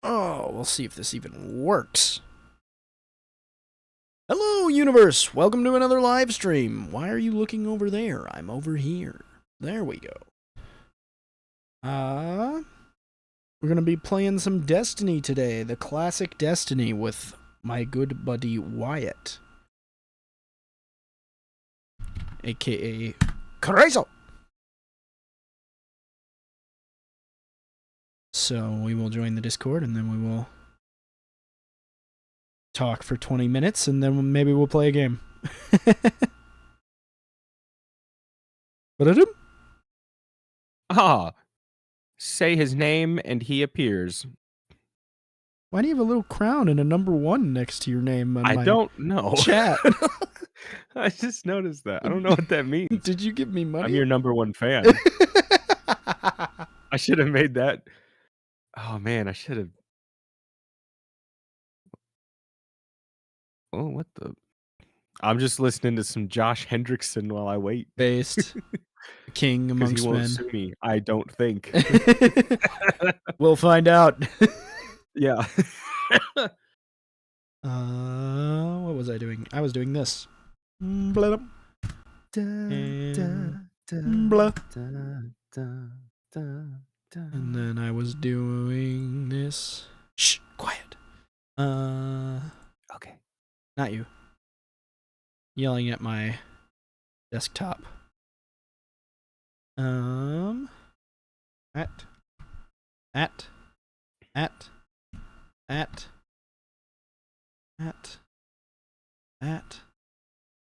Oh, we'll see if this even works. Hello, universe! Welcome to another live stream. Why are you looking over there? I'm over here. There we go. We're gonna be playing some Destiny today. The classic Destiny with my good buddy Wyatt. AKA Krazo! So we will join the Discord and then we will talk for 20 minutes and then maybe we'll play a game. Ah, say his name and he appears. Why do you have a little crown and a number 1 next to your name on I my don't know. chat? I just noticed that. I don't know what that means. Did you give me money? I'm your number 1 fan. I should have made that. Oh man, I should have. Oh, what the? I'm just listening to some Josh Hendrickson while I wait. Based king Because he amongst won't men. sue me. I don't think. We'll find out. Yeah. What was I doing? I was doing this. Blah. And blah. And then I was doing this. Shh, quiet. Okay. Not you. Yelling at my desktop. At.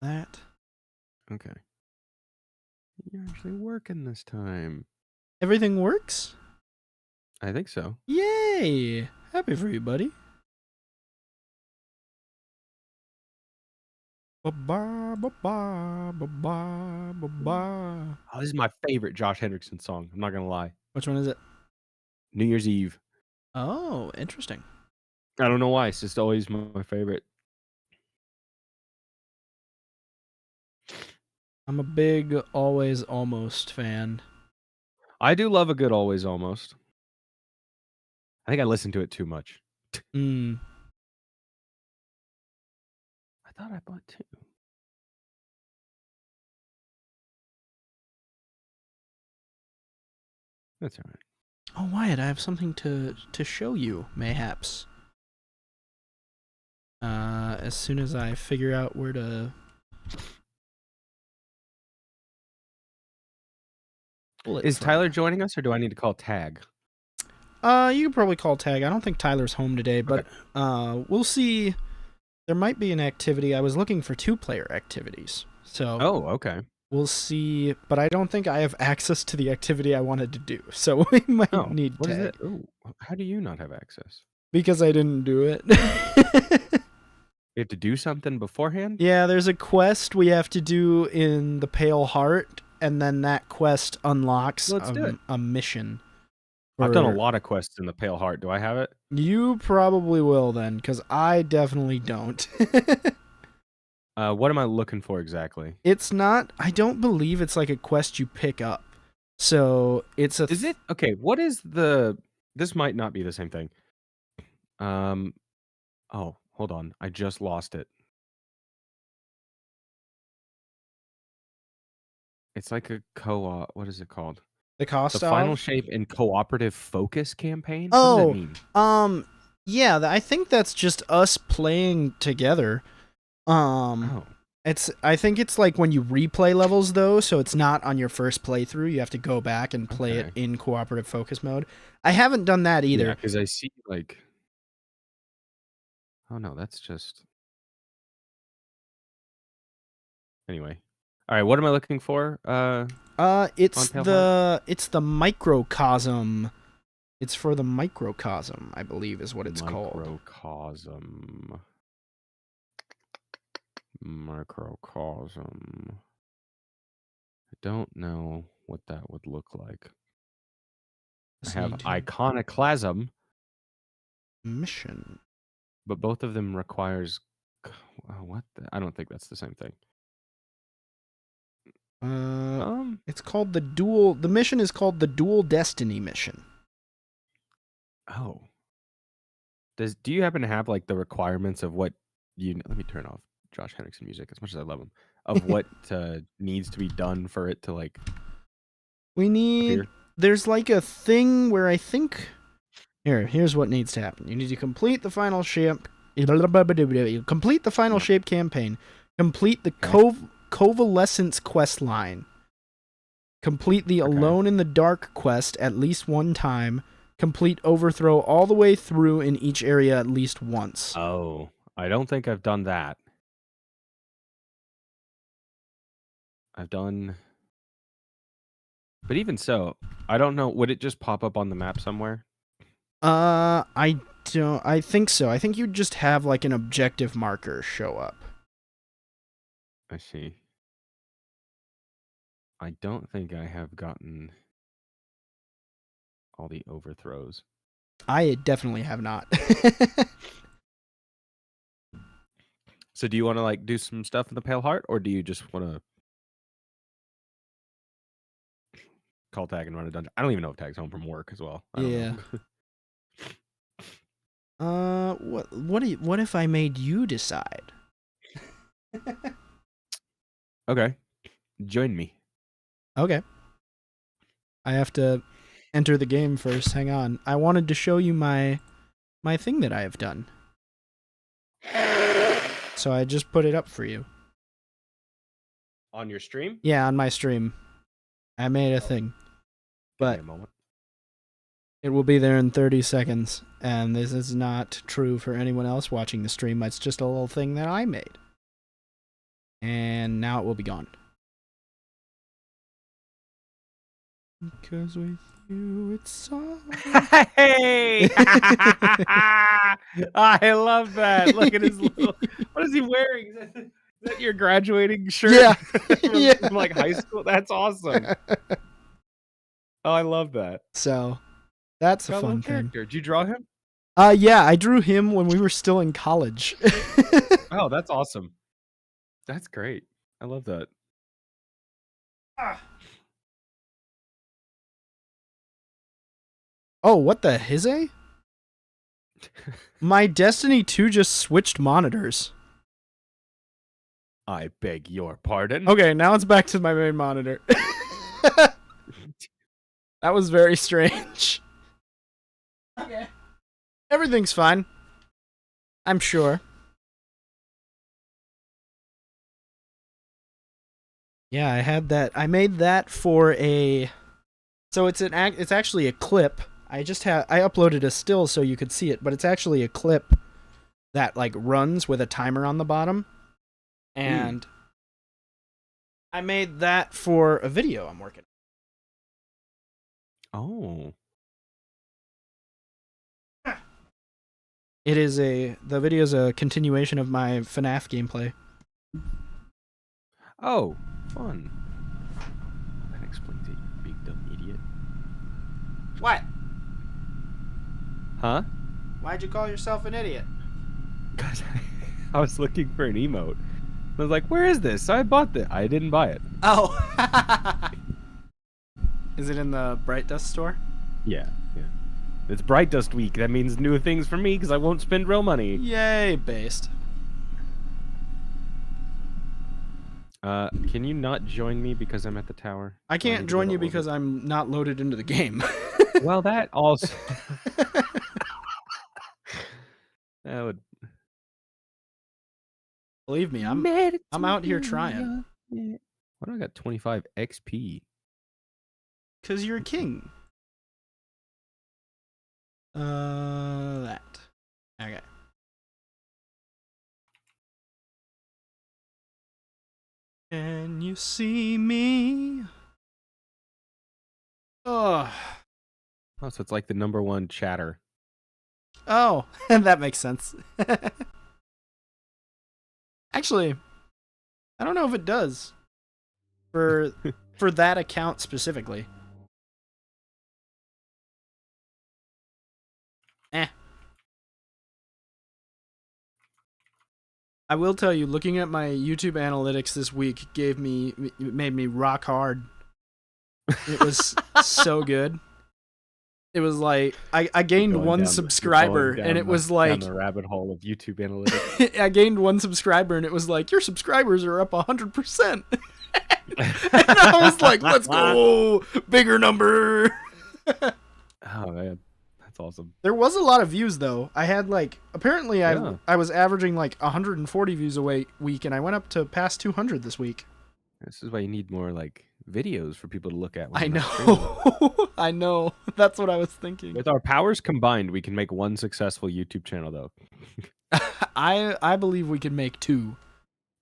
That. Okay. You're actually working this time. Everything works? I think so. Yay! Happy for you, buddy. Ba-ba, ba-ba, ba-ba, ba-ba. Oh, this is my favorite Josh Hendrickson song. I'm not gonna lie. Which one is it? New Year's Eve. Oh, interesting. I don't know why. It's just always my favorite. I'm a big Always Almost fan. I do love a good Always Almost. I think I listen to it too much. I thought I bought 2. That's all right. Oh, Wyatt, I have something to show you, mayhaps. As soon as I figure out where to... Is Tyler joining us, or do I need to call Tag? You can probably call Tag. I don't think Tyler's home today, but we'll see. There might be an activity. I was looking for 2-player activities. So okay. We'll see, but I don't think I have access to the activity I wanted to do. So we might need what Tag. Is it? Oh, how do you not have access? Because I didn't do it. You have to do something beforehand? Yeah, there's a quest we have to do in the Pale Heart, and then that quest unlocks a mission. I've done a lot of quests in the Pale Heart. Do I have it? You probably will then, because I definitely don't. What am I looking for exactly? It's not... I don't believe it's like a quest you pick up. So it's a... Is it? Okay, what is the... This might not be the same thing. Oh, hold on. I just lost it. It's like a co-op. What is it called? The cost The Final Shape and Cooperative Focus campaign? Oh, what does that mean? Yeah, I think that's just us playing together. I think it's like when you replay levels though, so it's not on your first playthrough. You have to go back and play it in cooperative focus mode. I haven't done that either. Yeah, because I see like... Oh no, that's just... Anyway. All right, what am I looking for? It's the microcosm. It's for the microcosm, I believe, is what it's called. Microcosm. I don't know what that would look like. I have iconoclasm. Mission. But both of them requires... what? I don't think that's the same thing. It's called the dual... The mission is called the Dual Destiny mission. Oh. Do you happen to have like the requirements of what let me turn off Josh Henriksen music as much as I love him, of what needs to be done for it to like We need. appear? There's like a thing where I think. Here's what needs to happen. You need to complete the final shape. Complete the final shape campaign. Complete the Covalescence quest line. Complete the Alone in the Dark quest at least one time. Complete Overthrow all the way through in each area at least once. Oh, I don't think I've done that. I've done, but even so, I don't know. Would it just pop up on the map somewhere? I don't. I think so. I think you just have like an objective marker show up. I see. I don't think I have gotten all the overthrows. I definitely have not. So do you want to like do some stuff in the Pale Heart, or do you just want to call Tag and run a dungeon? I don't even know if Tag's home from work as well. I don't know. What if I made you decide? Okay. Join me. Okay. I have to enter the game first. Hang on. I wanted to show you my thing that I have done. So I just put it up for you. On your stream? Yeah, on my stream. I made a thing. But a moment. It will be there in 30 seconds. And this is not true for anyone else watching the stream. It's just a little thing that I made. And now it will be gone. Because with you, it's all. Hey! I love that. Look at his little. What is he wearing? Is that your graduating shirt? Yeah. From like high school? That's awesome. Oh, I love that. So, that's a fun thing. Did you draw him? Yeah, I drew him when we were still in college. Oh, that's awesome. That's great. I love that. Oh, what the hizzy? My Destiny 2 just switched monitors. I beg your pardon. Okay, now it's back to my main monitor. That was very strange. Okay. Everything's fine. I'm sure. Yeah, I had that. I made that for a. So it's actually a clip. I uploaded a still so you could see it, but it's actually a clip that like runs with a timer on the bottom. And I made that for a video I'm working on. Oh. The video is a continuation of my FNAF gameplay. Oh, fun. That explains it, you big dumb idiot. What? Huh? Why'd you call yourself an idiot? Because I was looking for an emote. I was like, where is this? I bought this. I didn't buy it. Oh. Is it in the Bright Dust store? Yeah. It's Bright Dust week. That means new things for me because I won't spend real money. Yay, based. Can you not join me because I'm at the tower? I can't join you because I'm not loaded into the game. Well, that also. That would. Believe me, I'm out here trying. Why do I got 25 XP? Because you're a king. That. Okay. Can you see me? Oh, so it's like the #1 chatter. Oh, that makes sense. Actually, I don't know if it does. For that account specifically. I will tell you, looking at my YouTube analytics this week made me rock hard. It was so good. It was like I gained Going one down subscriber, and it was like down the rabbit hole of YouTube analytics. I gained one subscriber, and it was like your subscribers are up 100%. And I was like, let's go, bigger number. Oh man, that's awesome. There was a lot of views though. I had like apparently I was averaging like 140 views a week, and I went up to past 200 this week. This is why you need more like videos for people to look at. When I they're not streaming. know. I know. That's what I was thinking. With our powers combined, we can make one successful YouTube channel though. I believe we can make 2.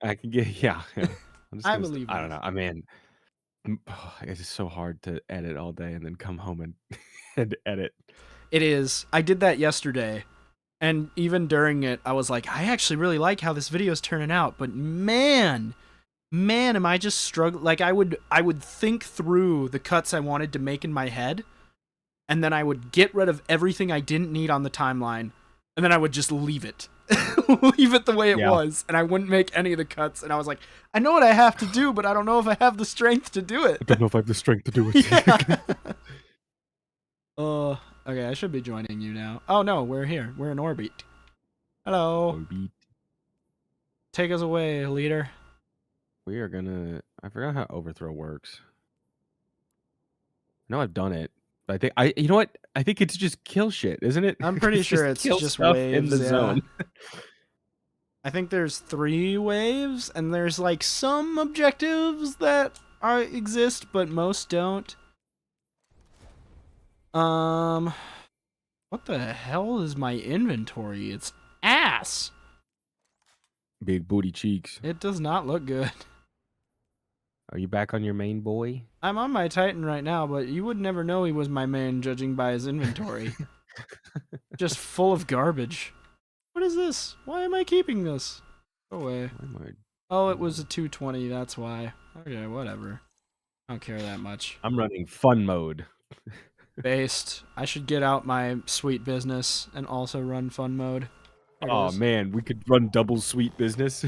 I can get yeah. I believe I don't know. I mean, it is so hard to edit all day and then come home and and edit. It is. I did that yesterday, and even during it, I was like, I actually really like how this video is turning out, but man, am I just struggling? Like I would think through the cuts I wanted to make in my head, and then I would get rid of everything I didn't need on the timeline, and then I would just leave it. Leave it the way it was, and I wouldn't make any of the cuts, and I was like, I know what I have to do, but I don't know if I have the strength to do it. I don't know if I have the strength to do it. Yeah. Okay, I should be joining you now. Oh no, we're here. We're in orbit. Hello. Orbit. Take us away, leader. We are gonna. I forgot how overthrow works. I know I've done it, but I think you know what? I think it's just kill shit, isn't it? I'm pretty sure it's kill just stuff waves in the zone. I think there's 3 waves, and there's like some objectives that exist, but most don't. What the hell is my inventory? It's ass. Big booty cheeks. It does not look good. Are you back on your main boy? I'm on my Titan right now, but you would never know he was my main judging by his inventory. Just full of garbage. What is this? Why am I keeping this? Go away. Oh, it was a 220, that's why. Okay, whatever. I don't care that much. I'm running fun mode. Based. I should get out my sweet business and also run fun mode. Oh man, we could run double sweet business.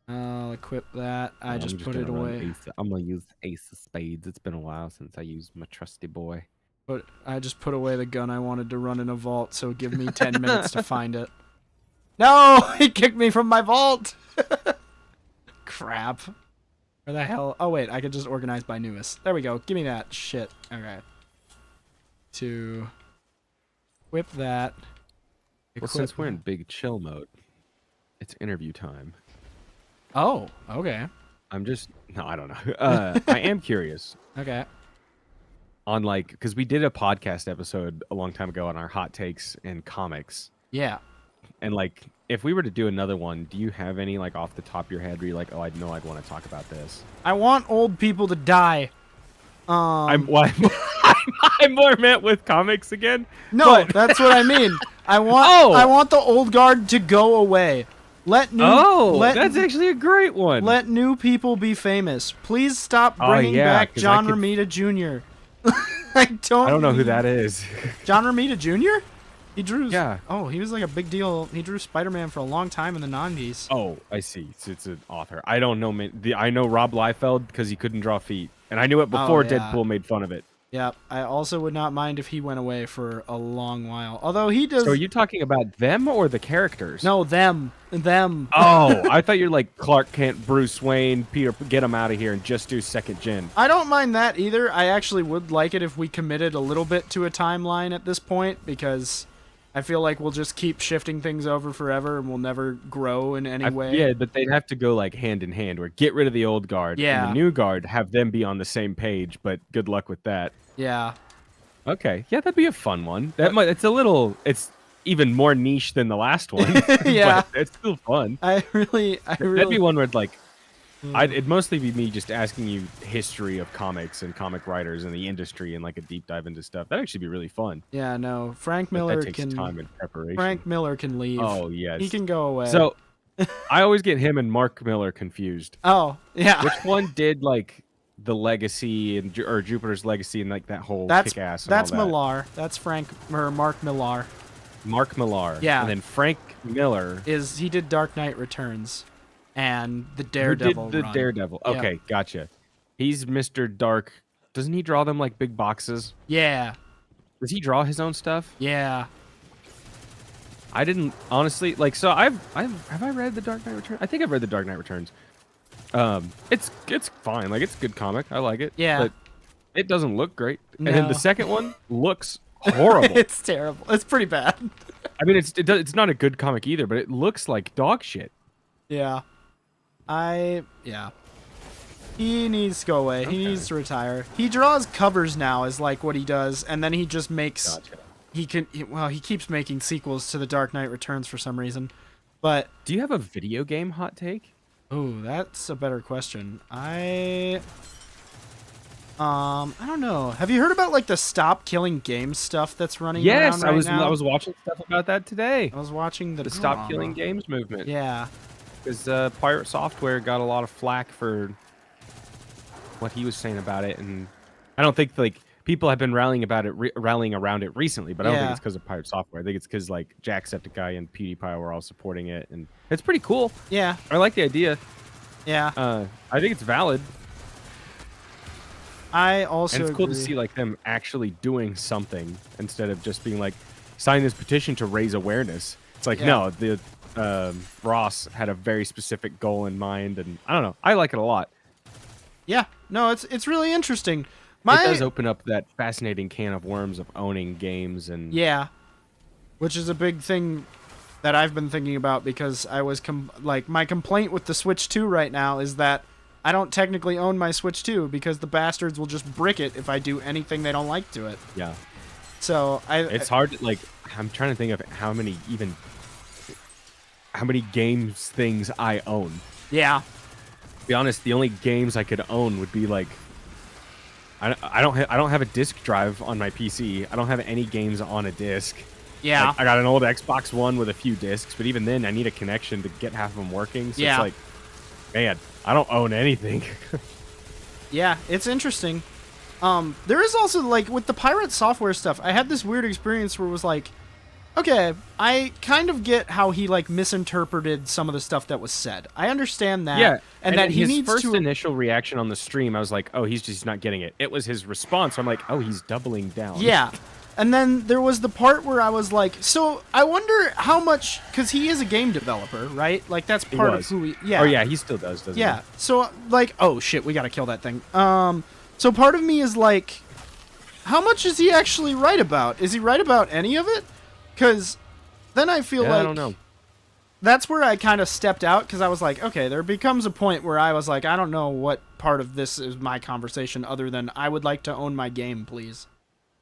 I'll equip that. I just put it away. I'm gonna use Ace of Spades. It's been a while since I used my trusty boy. But I just put away the gun I wanted to run in a vault, so give me 10 minutes to find it. No! He kicked me from my vault! Crap. Where the hell? Oh wait, I could just organize by newest. There we go. Give me that shit. Okay. To whip that. Well, since we're in big chill mode, it's interview time. Oh, okay. No, I don't know. I am curious. Okay. On like, because we did a podcast episode a long time ago on our hot takes and comics. Yeah. And like, if we were to do another one, do you have any like off the top of your head where you're like, oh, I know I'd want to talk about this? I want old people to die. I'm more meant with comics again. No, that's what I mean. I want the old guard to go away. That's actually a great one. Let new people be famous. Please stop bringing back John Romita Jr. I don't know who that is. John Romita Jr.? He drew. Yeah. Oh, he was like a big deal. He drew Spider-Man for a long time in the 90s. Oh, I see. It's an author. I don't know. I know Rob Liefeld because he couldn't draw feet, and I knew it before Deadpool made fun of it. Yeah, I also would not mind if he went away for a long while. Although he does. So are you talking about them or the characters? No, them. Oh, I thought you're like Clark Kent, Bruce Wayne, Peter. Get them out of here and just do second gen. I don't mind that either. I actually would like it if we committed a little bit to a timeline at this point, because I feel like we'll just keep shifting things over forever and we'll never grow in any way. Yeah, but they'd have to go like hand in hand, where get rid of the old guard and the new guard, have them be on the same page, but good luck with that. Yeah. Okay. Yeah, that'd be a fun one. It's even more niche than the last one. Yeah. But it's still fun. I really That'd be one where like it'd mostly be me just asking you history of comics and comic writers and the industry and like a deep dive into stuff. That'd actually be really fun. Yeah, no. Frank Miller that takes time and preparation. Frank Miller can leave. Oh, yes. He can go away. So I always get him and Mark Miller confused. Oh, yeah. Which one did like the Legacy or Jupiter's Legacy and like that whole kick-ass? That's Millar. That's Mark Millar. Mark Millar. Yeah. And then Frank Miller he did Dark Knight Returns and the Daredevil. Daredevil. Okay, gotcha. He's Mr. Dark. Doesn't he draw them like big boxes? Yeah. Does he draw his own stuff? Yeah. I didn't honestly like. So have I read The Dark Knight Returns? I think I've read The Dark Knight Returns. It's fine. Like, it's a good comic. I like it. Yeah. But it doesn't look great. No. And then the second one looks horrible. It's terrible. It's pretty bad. I mean, it's not a good comic either, but it looks like dog shit. Yeah. Yeah. He needs to go away. Okay. He needs to retire. He draws covers now is like what he does, and then he just makes Gotcha. he keeps making sequels to The Dark Knight Returns for some reason. But Do you have a video game hot take? oh, that's a better question. I don't know. Have you heard about like the stop killing games stuff that's running around right now? I was watching stuff about that today. I was watching the Stop drama. killing games movement. Yeah. Because Pirate Software got a lot of flack for what he was saying about it, and I don't think like people have been rallying around it recently, but I don't think Yeah. it's because of Pirate Software. I think it's because like Jacksepticeye and PewDiePie were all supporting it, and it's pretty cool. Yeah. I like the idea. Yeah. I think it's valid, I also and it's cool to agree. see like them actually doing something instead of just being like, sign this petition to raise awareness. It's like, Yeah. no, the Ross had a very specific goal in mind, and I don't know. I like it a lot. Yeah. No, it's really interesting. It does open up that fascinating can of worms of owning games and Yeah. Which is a big thing that I've been thinking about because I was my complaint with the Switch 2 right now is that I don't technically own my Switch 2 because the bastards will just brick it if I do anything they don't like to it. yeah. So It's hard to, like, I'm trying to think of how many games things I own. yeah. To be honest, the only games I could own would be like I don't have a disc drive on my PC. I don't have any games on a disc. Yeah. Like, I got an old Xbox One with a few discs, but even then I need a connection to get half of them working. So Yeah. it's like, man, I don't own anything. Yeah, it's interesting. There is also like with the Pirate Software stuff, I had this weird experience where it was like, okay, I kind of get how he like misinterpreted some of the stuff that was said. I understand that. Yeah, and that he his needs first to initial reaction on the stream, I was like, "Oh, he's just not getting it." It was his response. I'm like, "Oh, he's doubling down." Yeah. And then there was the part where I was like, so I wonder how much, because he is a game developer, right? Like that's He part of was. who he, yeah. Oh yeah, he still does, doesn't Yeah. So like, oh shit, we gotta kill that thing. So part of me is like, how much is he actually right about? Is he right about any of it? Because then I feel he? like I don't know. that's where I kind of stepped out because I was like, okay, there becomes a point where I was like, I don't know what part of this is my conversation other than I would like to own my game, please.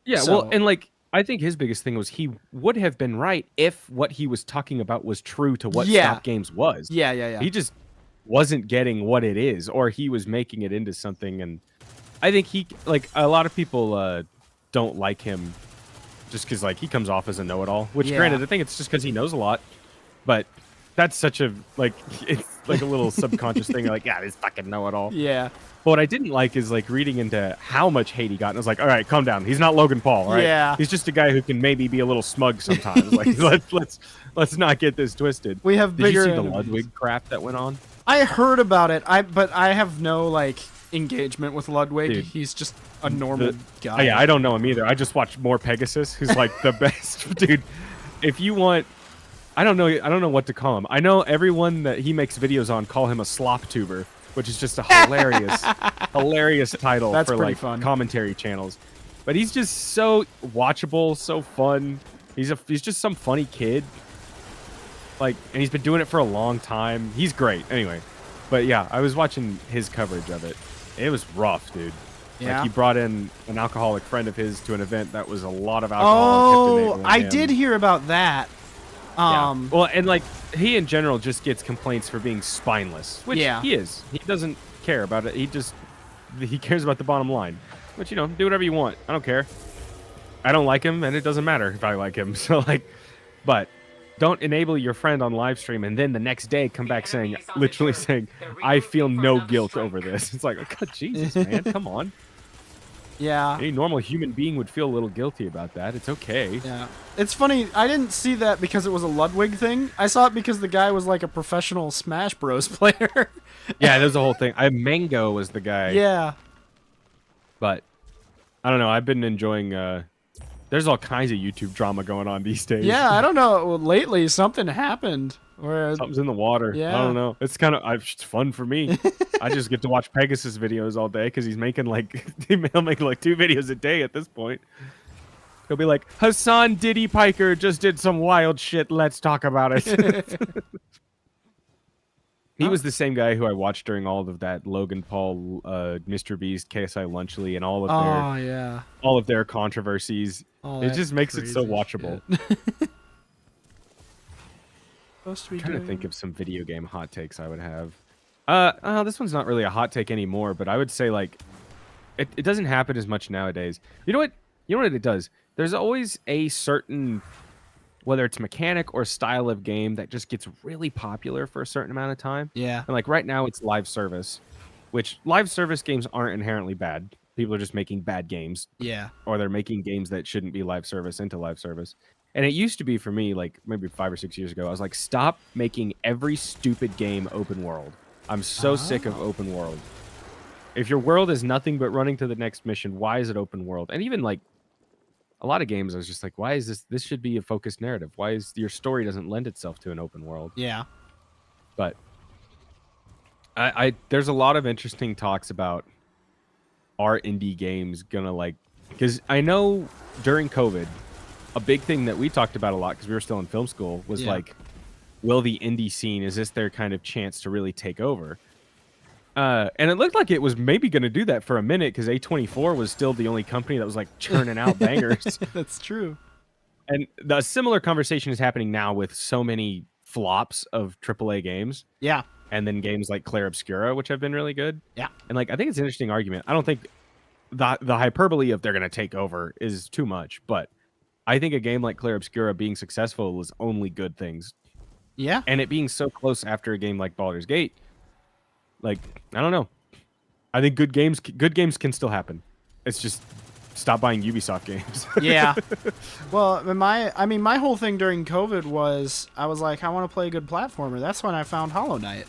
Yeah, So- well, and like I think his biggest thing was he would have been right if what he was talking about was true to what Yeah. Stop Games was. Yeah. He just wasn't getting what it is, or he was making it into something. And I think he, like, a lot of people don't like him just because like he comes off as a know-it-all. Which, Yeah. granted, I think it's just because he knows a lot, but that's such a like it's like a little subconscious thing. Like, yeah, this fucking know-it-all. Yeah. But what I didn't like is like reading into how much hate he got, and I was like, all right, calm down. He's not Logan Paul, all right? Yeah. He's just a guy who can maybe be a little smug sometimes. Like, let's not get this twisted. We have Did bigger you see the enemies. Ludwig crap that went on? I heard about it. But I have no like engagement with Ludwig. Dude, He's just a normal Oh, guy. yeah, I don't know him either. I just watched more Pegasus, who's like the best dude. If you want, I don't know what to call him. I know everyone that he makes videos on call him a slop tuber, which is just a hilarious title That's for pretty like fun. commentary channels. But he's just so watchable, so fun. He's just some funny kid. Like, and he's been doing it for a long time. He's great. Anyway, but yeah, I was watching his coverage of it. It was rough, dude. Yeah. Like, he brought in an alcoholic friend of his to an event that was a lot of alcohol. and kept Oh, enabling I him. did hear about that. Yeah. Well, and like he in general just gets complaints for being spineless, which Yeah. he is. He doesn't care about it. He cares about the bottom line. But do whatever you want. I don't care. I don't like him, and it doesn't matter if I like him. So like, but don't enable your friend on live stream and then the next day come back literally saying, I feel no guilt over this. It's like, oh, Jesus, man, come on. Yeah. Any normal human being would feel a little guilty about that. It's okay. Yeah. It's funny, I didn't see that because it was a Ludwig thing. I saw it because the guy was like a professional Smash Bros player. Yeah, there's the whole thing. Mango was the guy. Yeah. But I don't know. I've been enjoying. There's all kinds of YouTube drama going on these days. Yeah, I don't know. Well, lately, something happened where Something's in the water. Yeah. I don't know. It's kind of it's fun for me. I just get to watch Pegasus videos all day because he's making like he'll make like 2 videos a day at this point. He'll be like, Hassan Diddy Piker just did some wild shit. Let's talk about it. He was the same guy who I watched during all of that Logan Paul, Mr. Beast, KSI Lunchley, and all of their controversies. Oh, It just makes it so crazy watchable. shit. Supposed to be I'm trying to doing- think of some video game hot takes I would have. This one's not really a hot take anymore, but I would say like it doesn't happen as much nowadays. You know what? You know what it does? There's always a certain, whether it's mechanic or style of game, that just gets really popular for a certain amount of time. Yeah. And like right now it's live service, which live service games aren't inherently bad. People are just making bad games, Yeah. or they're making games that shouldn't be live service into live service. And it used to be for me, like maybe 5 or 6 years ago, I was like, stop making every stupid game open world. I'm so sick of open world. If your world is nothing but running to the next mission, why is it open world? And even like a lot of games, I was just like, why is this should be a focused narrative? Why is your story doesn't lend itself to an open world? Yeah. But I there's a lot of interesting talks about, are indie games gonna like, because I know during COVID, a big thing that we talked about a lot because we were still in film school was like, will the indie scene, is this their kind of chance to really take over? And it looked like it was maybe going to do that for a minute because A24 was still the only company that was like churning out bangers. That's true. And the similar conversation is happening now with so many flops of AAA games. Yeah. And then games like Clair Obscura, which have been really good. Yeah. And like, I think it's an interesting argument. I don't think the hyperbole of they're going to take over is too much, but I think a game like Clair Obscura being successful was only good things. Yeah. And it being so close after a game like Baldur's Gate, like, I don't know. I think good games can still happen. It's just stop buying Ubisoft games. Yeah. Well, my whole thing during COVID was I was like, I want to play a good platformer. That's when I found Hollow Knight.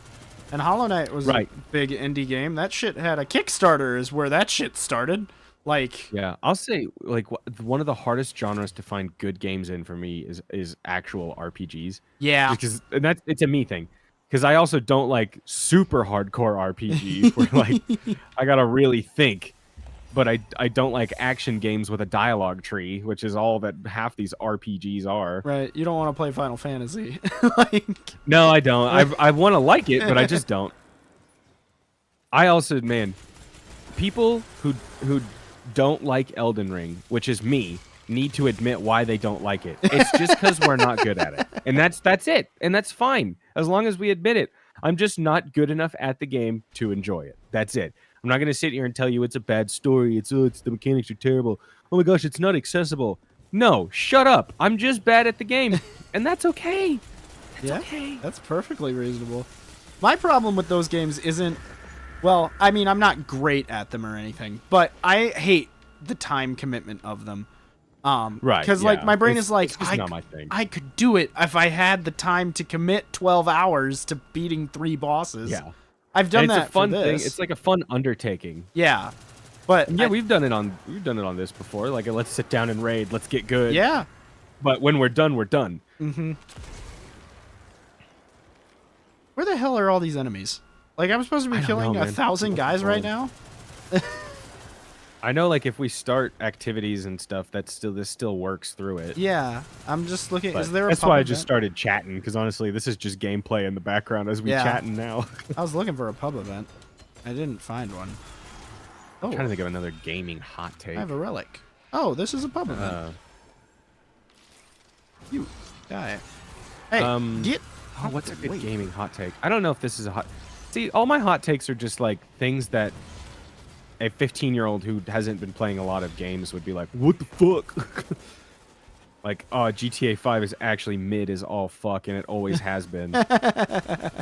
And Hollow Knight was a big indie game. That shit had a Kickstarter is where that shit started. Like, yeah, I'll say like one of the hardest genres to find good games in for me is actual RPGs. Yeah. Because it's a me thing. Because I also don't like super hardcore RPGs where like I gotta really think. But I don't like action games with a dialogue tree, which is all that half these RPGs are. Right. You don't want to play Final Fantasy. Like, no, I don't. I want to like it, but I just don't. I also, man, people who don't like Elden Ring, which is me, need to admit why they don't like it. It's just because we're not good at it. And that's it. And that's fine. As long as we admit it. I'm just not good enough at the game to enjoy it. That's it. I'm not going to sit here and tell you it's a bad story. It's the mechanics are terrible. Oh my gosh, it's not accessible. No, shut up. I'm just bad at the game. And that's okay. That's okay. That's perfectly reasonable. My problem with those games isn't, well, I mean, I'm not great at them or anything, but I hate the time commitment of them. Right. Because like my brain is like, not my thing. I could do it if I had the time to commit 12 hours to beating 3 bosses. Yeah. I've done and that it's a fun for thing. this. It's like a fun undertaking. Yeah. But yeah, we've done it on this before. Like, let's sit down and raid. Let's get good. Yeah. But when we're done, we're done. Mm-hmm. Where the hell are all these enemies? Like, I'm supposed to be killing 1,000 guys right now? I know, like, if we start activities and stuff, this still works through it. Yeah, I'm just looking. But is there a that's pub why I event? just started chatting, because honestly, this is just gameplay in the background as we chatting now. I was looking for a pub event. I didn't find one. I'm trying to think of another gaming hot take. I have a relic. Oh, this is a pub event. You guy. Hey, get. Oh, what's a good gaming hot take? I don't know if this is a hot. See, all my hot takes are just like things that a 15-year-old who hasn't been playing a lot of games would be like, what the fuck? Like, oh, GTA 5 is actually mid as all fuck, and it always has been. I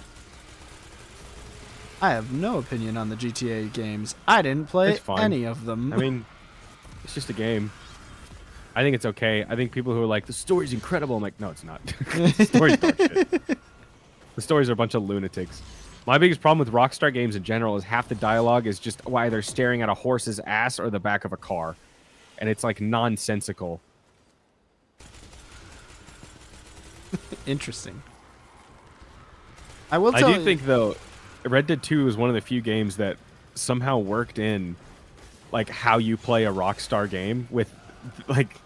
have no opinion on the GTA games. I didn't play any of them. I mean, it's just a game. I think it's okay. I think people who are like, the story's incredible. I'm like, no, it's not. The story's dog shit. The stories are a bunch of lunatics. My biggest problem with Rockstar games in general is half the dialogue is just either staring at a horse's ass or the back of a car. and it's like nonsensical. Interesting. I will tell I do think though, Red Dead 2 is one of the few games that somehow worked in like how you play a Rockstar game with like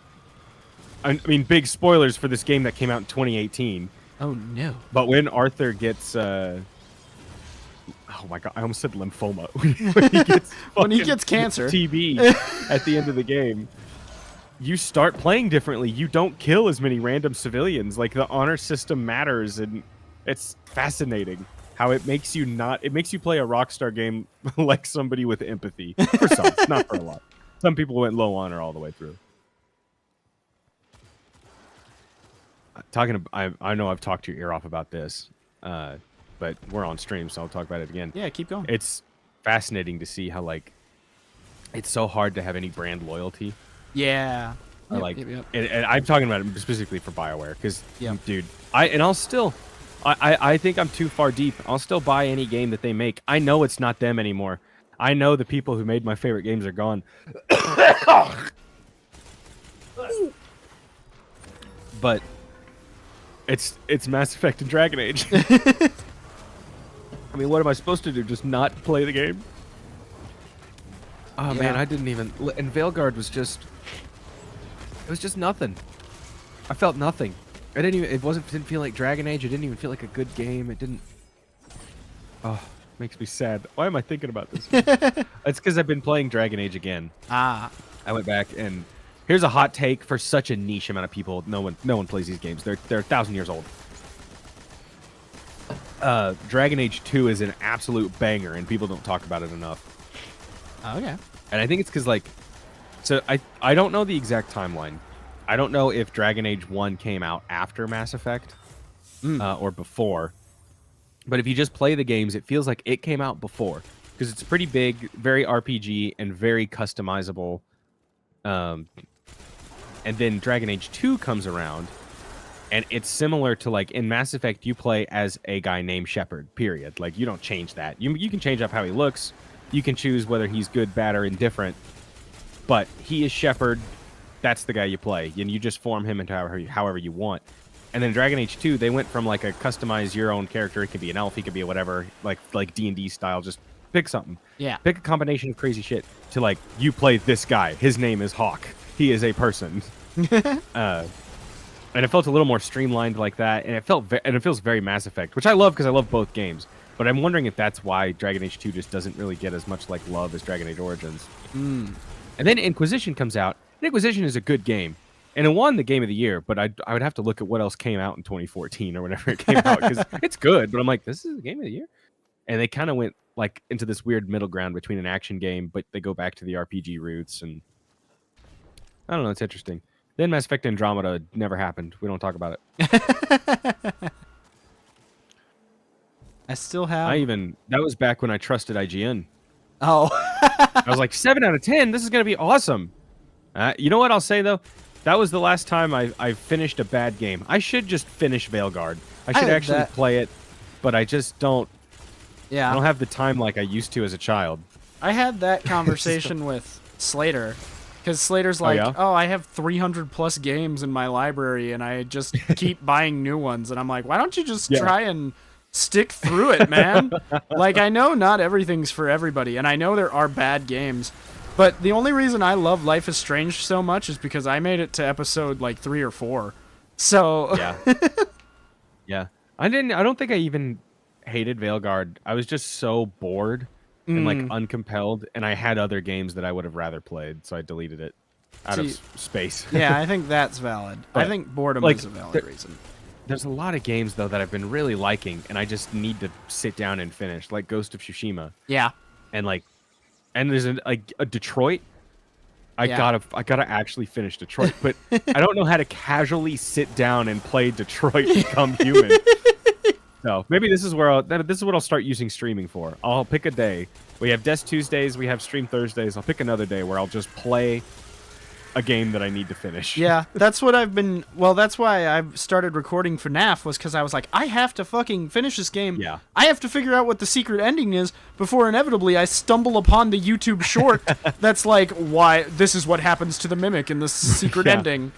I mean big spoilers for this game that came out in 2018. Oh no. But when Arthur gets oh my god, I almost said lymphoma. When he gets cancer. TB at the end of the game. You start playing differently. You don't kill as many random civilians. Like the honor system matters, and it's fascinating how it makes you play a Rockstar game like somebody with empathy. For some, not for a lot. Some people went low honor all the way through. I know I've talked your ear off about this, but we're on stream, so I'll talk about it again. Yeah, keep going. It's fascinating to see how like it's so hard to have any brand loyalty. Yeah. Or like, and I'm talking about it specifically for BioWare, because, dude, I think I'm too far deep. I'll still buy any game that they make. I know it's not them anymore. I know the people who made my favorite games are gone. But it's Mass Effect and Dragon Age. I mean, what am I supposed to do? Just not play the game? Oh man, I didn't even. And Veilguard was just. It was just nothing. I felt nothing. I didn't even. Didn't feel like Dragon Age. It didn't even feel like a good game. It didn't. Oh, makes me sad. Why am I thinking about this? It's because I've been playing Dragon Age again. I went back and here's a hot take for such a niche amount of people. No one plays these games. They're 1,000 years old. Dragon Age 2 is an absolute banger, and people don't talk about it enough. Okay. And I think it's because, like, so I don't know the exact timeline. I don't know if Dragon Age 1 came out after Mass Effect or before. But if you just play the games, it feels like it came out before. Because it's pretty big, very RPG, and very customizable. And then Dragon Age 2 comes around, and it's similar to, like, in Mass Effect, you play as a guy named Shepard, period. Like, you don't change that. You can change up how he looks. You can choose whether he's good, bad, or indifferent. But he is Shepard. That's the guy you play. And you just form him into however you want. And then Dragon Age 2, they went from like a customize your own character. It could be an elf. He could be a whatever. Like D&D style. Just pick something. Yeah. Pick a combination of crazy shit to like, you play this guy. His name is Hawk. He is a person. And it felt a little more streamlined like that. And it feels very Mass Effect, which I love because I love both games. But I'm wondering if that's why Dragon Age 2 just doesn't really get as much like love as Dragon Age Origins. And then Inquisition comes out. And Inquisition is a good game. And it won the Game of the Year, but I would have to look at what else came out in 2014 or whenever it came out, because it's good, but I'm like, this is the Game of the Year? And they kind of went like into this weird middle ground between an action game, but they go back to the RPG roots, and I don't know, it's interesting. Then Mass Effect Andromeda never happened. We don't talk about it. I still have... That was back when I trusted IGN. Oh. I was like, 7 out of 10, this is going to be awesome. You know what I'll say, though? That was the last time I finished a bad game. I should just finish Veilguard. I should actually play it, but I just don't. Yeah. I don't have the time like I used to as a child. I had that conversation with Slater, because Slater's like, oh, I have 300 plus games in my library, and I just keep buying new ones. And I'm like, why don't you just try and stick through it, man? Like, I know not everything's for everybody, and I know there are bad games. But the only reason I love Life is Strange so much is because I made it to episode like 3 or 4. So yeah. I don't think I even hated Veilguard. I was just so bored and like uncompelled, and I had other games that I would have rather played, so I deleted it out of space. Yeah, I think that's valid. I think boredom is a valid reason. There's a lot of games though that I've been really liking, and I just need to sit down and finish, like Ghost of Tsushima. Yeah. And there's a Detroit. I gotta actually finish Detroit, but I don't know how to casually sit down and play Detroit Become Human. So maybe this is what I'll start using streaming for. I'll pick a day. We have Destuesdays, we have Stream Thursdays. I'll pick another day where I'll just play a game that I need to finish. Yeah, that's what I've been. Well, that's why I've started recording FNAF, was because I was like, I have to fucking finish this game. Yeah. I have to figure out what the secret ending is before inevitably I stumble upon the YouTube short that's like, why this is what happens to the mimic in the secret Yeah. ending.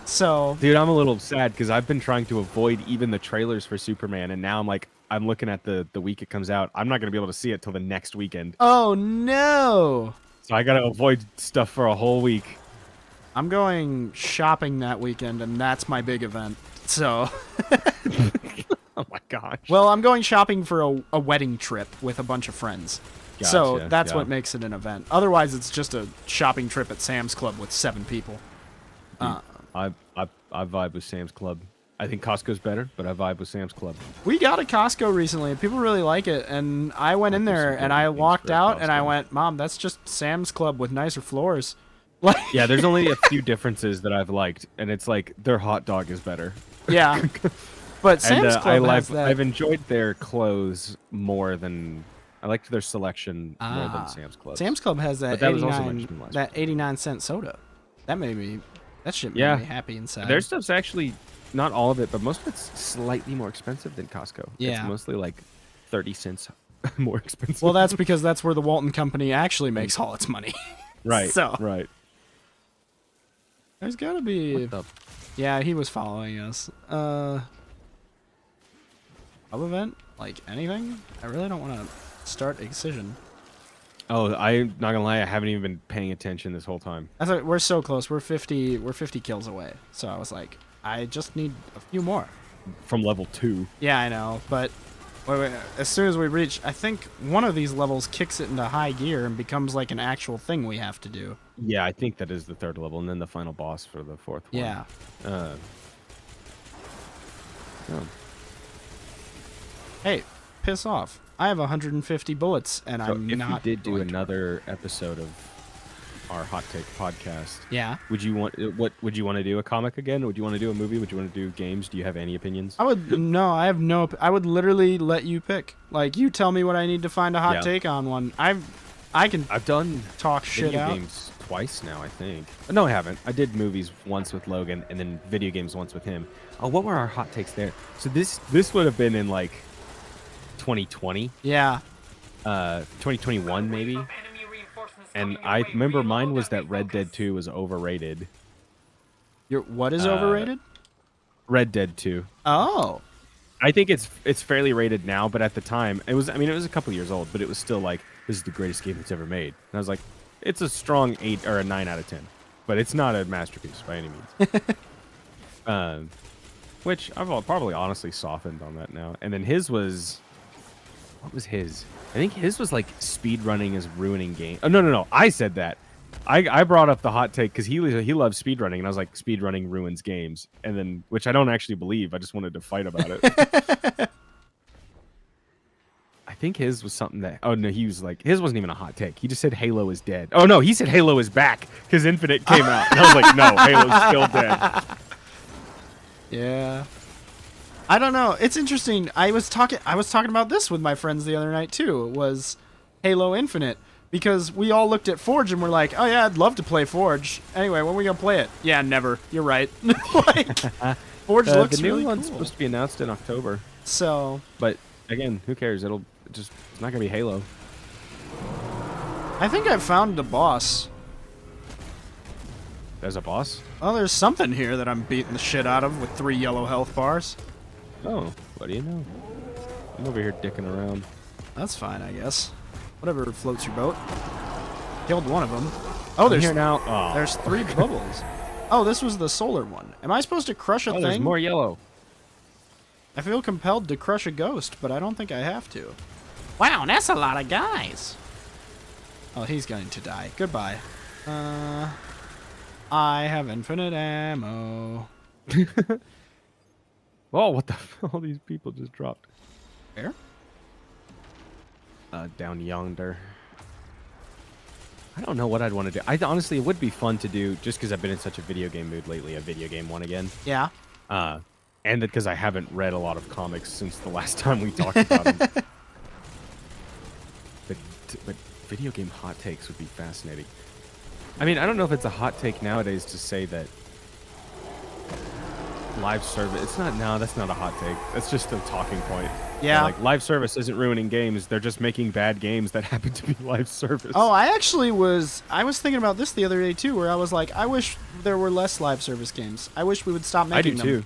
So, Dude, I'm a little sad because I've been trying to avoid even the trailers for Superman, and now I'm looking at the week it comes out. I'm not gonna be able to see it till the next weekend. oh no. So I gotta avoid stuff for a whole week. I'm going shopping that weekend, and that's my big event. So, Oh my gosh. well, I'm going shopping for a wedding trip with a bunch of friends. So Gotcha, that's yeah. what makes it an event. Otherwise, it's just a shopping trip at Sam's Club with 7 people. I vibe with Sam's Club. I think Costco's better, but I vibe with Sam's Club. We got a Costco recently, and people really like it. And I went in There's there, some and good I things walked for out, and I Costco. went, Mom, that's just Sam's Club with nicer floors. Like, Yeah, there's only a few differences that I've liked, and it's like their hot dog is better. yeah. But Sam's And Club has that. I've enjoyed their clothes more than I liked their selection more Ah. than Sam's Club. Sam's Club has that, But that was also mentioned last 89-cent soda. That shit made Yeah. me happy inside. Their stuff's actually not all of it, but most of it's slightly more expensive than Costco. Yeah. It's mostly like 30 cents more expensive. Well, that's because that's where the Walton Company actually makes all its money. right. so. Right. There's gotta be... What the Yeah, he was following us. Hub event? Like, anything? I really don't want to start Excision. Oh, I'm not gonna lie, I haven't even been paying attention this whole time. I thought we're so close. We're 50 kills away. So I was like, I just need a few more. From level 2. Yeah, I know, but wait, as soon as we reach, I think one of these levels kicks it into high gear and becomes like an actual thing we have to do. Yeah, I think that is the 3rd level, and then the final boss for the 4th one. Yeah. Oh. Hey, piss off. I have 150 bullets, and So I'm if not we did do going to- another episode of our Hot Take podcast, Yeah. would you want to do? A comic again? Would you want to do a movie? Would you want to do games? Do you have any opinions? I would literally let you pick. Like, you tell me what I need to find a hot Yeah. take on one. I can I've done talk shit video out. games twice now, I think. No, I haven't. I did movies once with Logan, and then video games once with him. Oh, what were our hot takes there? So this would have been in like 2020, Yeah. 2021 maybe. And I remember mine was that Red Dead 2 was overrated. What is overrated? Red Dead 2. Oh. I think it's fairly rated now, but at the time it was a couple years old, but it was still like, this is the greatest game that's ever made. And I was like, it's a strong 8 or a 9 out of 10, but it's not a masterpiece by any means. Which I've probably honestly softened on that now. And then his was, what was his? I think his was like speed running is ruining game. Oh no! I said that. I brought up the hot take because he loves speed running, and I was like, speed running ruins games, and then which I don't actually believe. I just wanted to fight about it. I think his was something that. Oh no, he was like, his wasn't even a hot take. He just said Halo is dead. Oh no, he said Halo is back because Infinite came out, and I was like, no, Halo's still dead. Yeah. I don't know. It's interesting. I was talking about this with my friends the other night too. Was Halo Infinite, because we all looked at Forge and we're like, "Oh yeah, I'd love to play Forge." Anyway, when are we going to play it? Yeah, never. You're right. Like, Forge looks the new really one's cool. supposed to be announced in October, So, but again, who cares? It's not gonna be Halo. I think I found the boss. As a boss? Oh, there's something here that I'm beating the shit out of with 3 yellow health bars. Oh, what do you know? I'm over here dicking around. That's fine, I guess. Whatever floats your boat. Killed one of them. Oh, I'm there's here now. Oh. There's 3 bubbles. Oh, this was the solar one. Am I supposed to crush a Oh, there's thing? more yellow. I feel compelled to crush a ghost, but I don't think I have to. Wow, that's a lot of guys. Oh, he's going to die. Goodbye. I have infinite ammo. Oh, what the? All these people just dropped. Where? Down yonder. I don't know what I'd want to do. Honestly, it would be fun to do just because I've been in such a video game mood lately. A video game one again. Yeah. And because I haven't read a lot of comics since the last time we talked about them. But video game hot takes would be fascinating. I mean, I don't know if it's a hot take nowadays to say that live service. It's not. No, that's not a hot take. That's just a talking point. Yeah. Like live service isn't ruining games. They're just making bad games that happen to be live service. Oh, I was thinking about this the other day too, where I was like, I wish there were less live service games. I wish we would stop I do making them. too.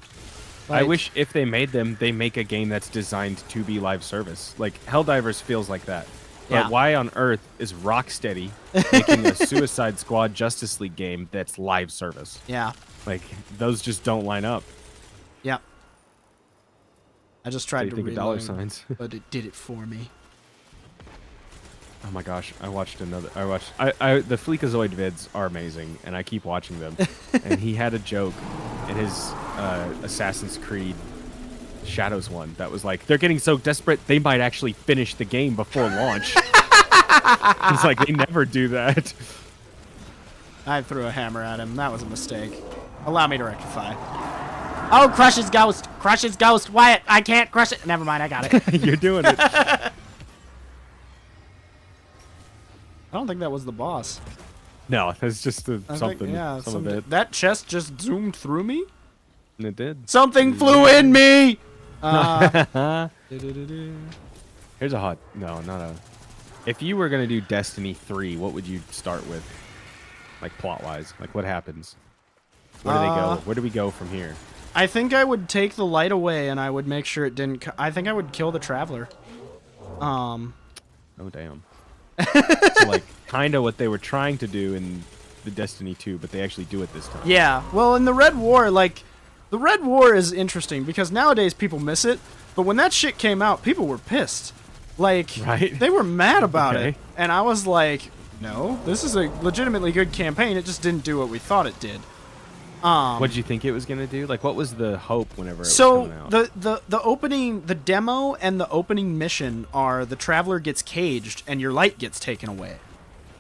I Like- wish if they made them, they make a game that's designed to be live service. Like Helldivers feels like that. But Yeah. why on earth is Rocksteady making a Suicide Squad Justice League game that's live service? Yeah. Like those just don't line up. Yeah. I just What tried do to you think of dollar reload, signs? but it did it for me. Oh my gosh, I watched another. The Fleekazoid vids are amazing, and I keep watching them. And he had a joke in his Assassin's Creed Shadows one that was like, they're getting so desperate they might actually finish the game before launch. It's like they never do that. I threw a hammer at him. That was a mistake. Allow me to rectify. Oh, crush his ghost! Crush his ghost! Wyatt, I can't crush it! Never mind, I got it. You're doing it. I don't think that was the boss. No, it's just I think- something. yeah, some of it. that chest just zoomed through me? And it did. Something flew in me! Here's a hot. No, not a. If you were gonna do Destiny 3, what would you start with? Like plot wise, like what happens? Where do they go? Where do we go from here? I think I would take the light away and I would make sure it didn't... I think I would kill the Traveler. Oh damn. So like kind of what they were trying to do in the Destiny 2, but they actually do it this time. Yeah, well, in the Red War, like... The Red War is interesting because nowadays people miss it, but when that shit came out, people were pissed. Like, Right. they were mad about it. Okay. And I was like, no, this is a legitimately good campaign. It just didn't do what we thought it did. What did you think it was gonna do? Like, what was the hope whenever it was So coming out? the opening, the demo and the opening mission are the Traveler gets caged and your light gets taken away.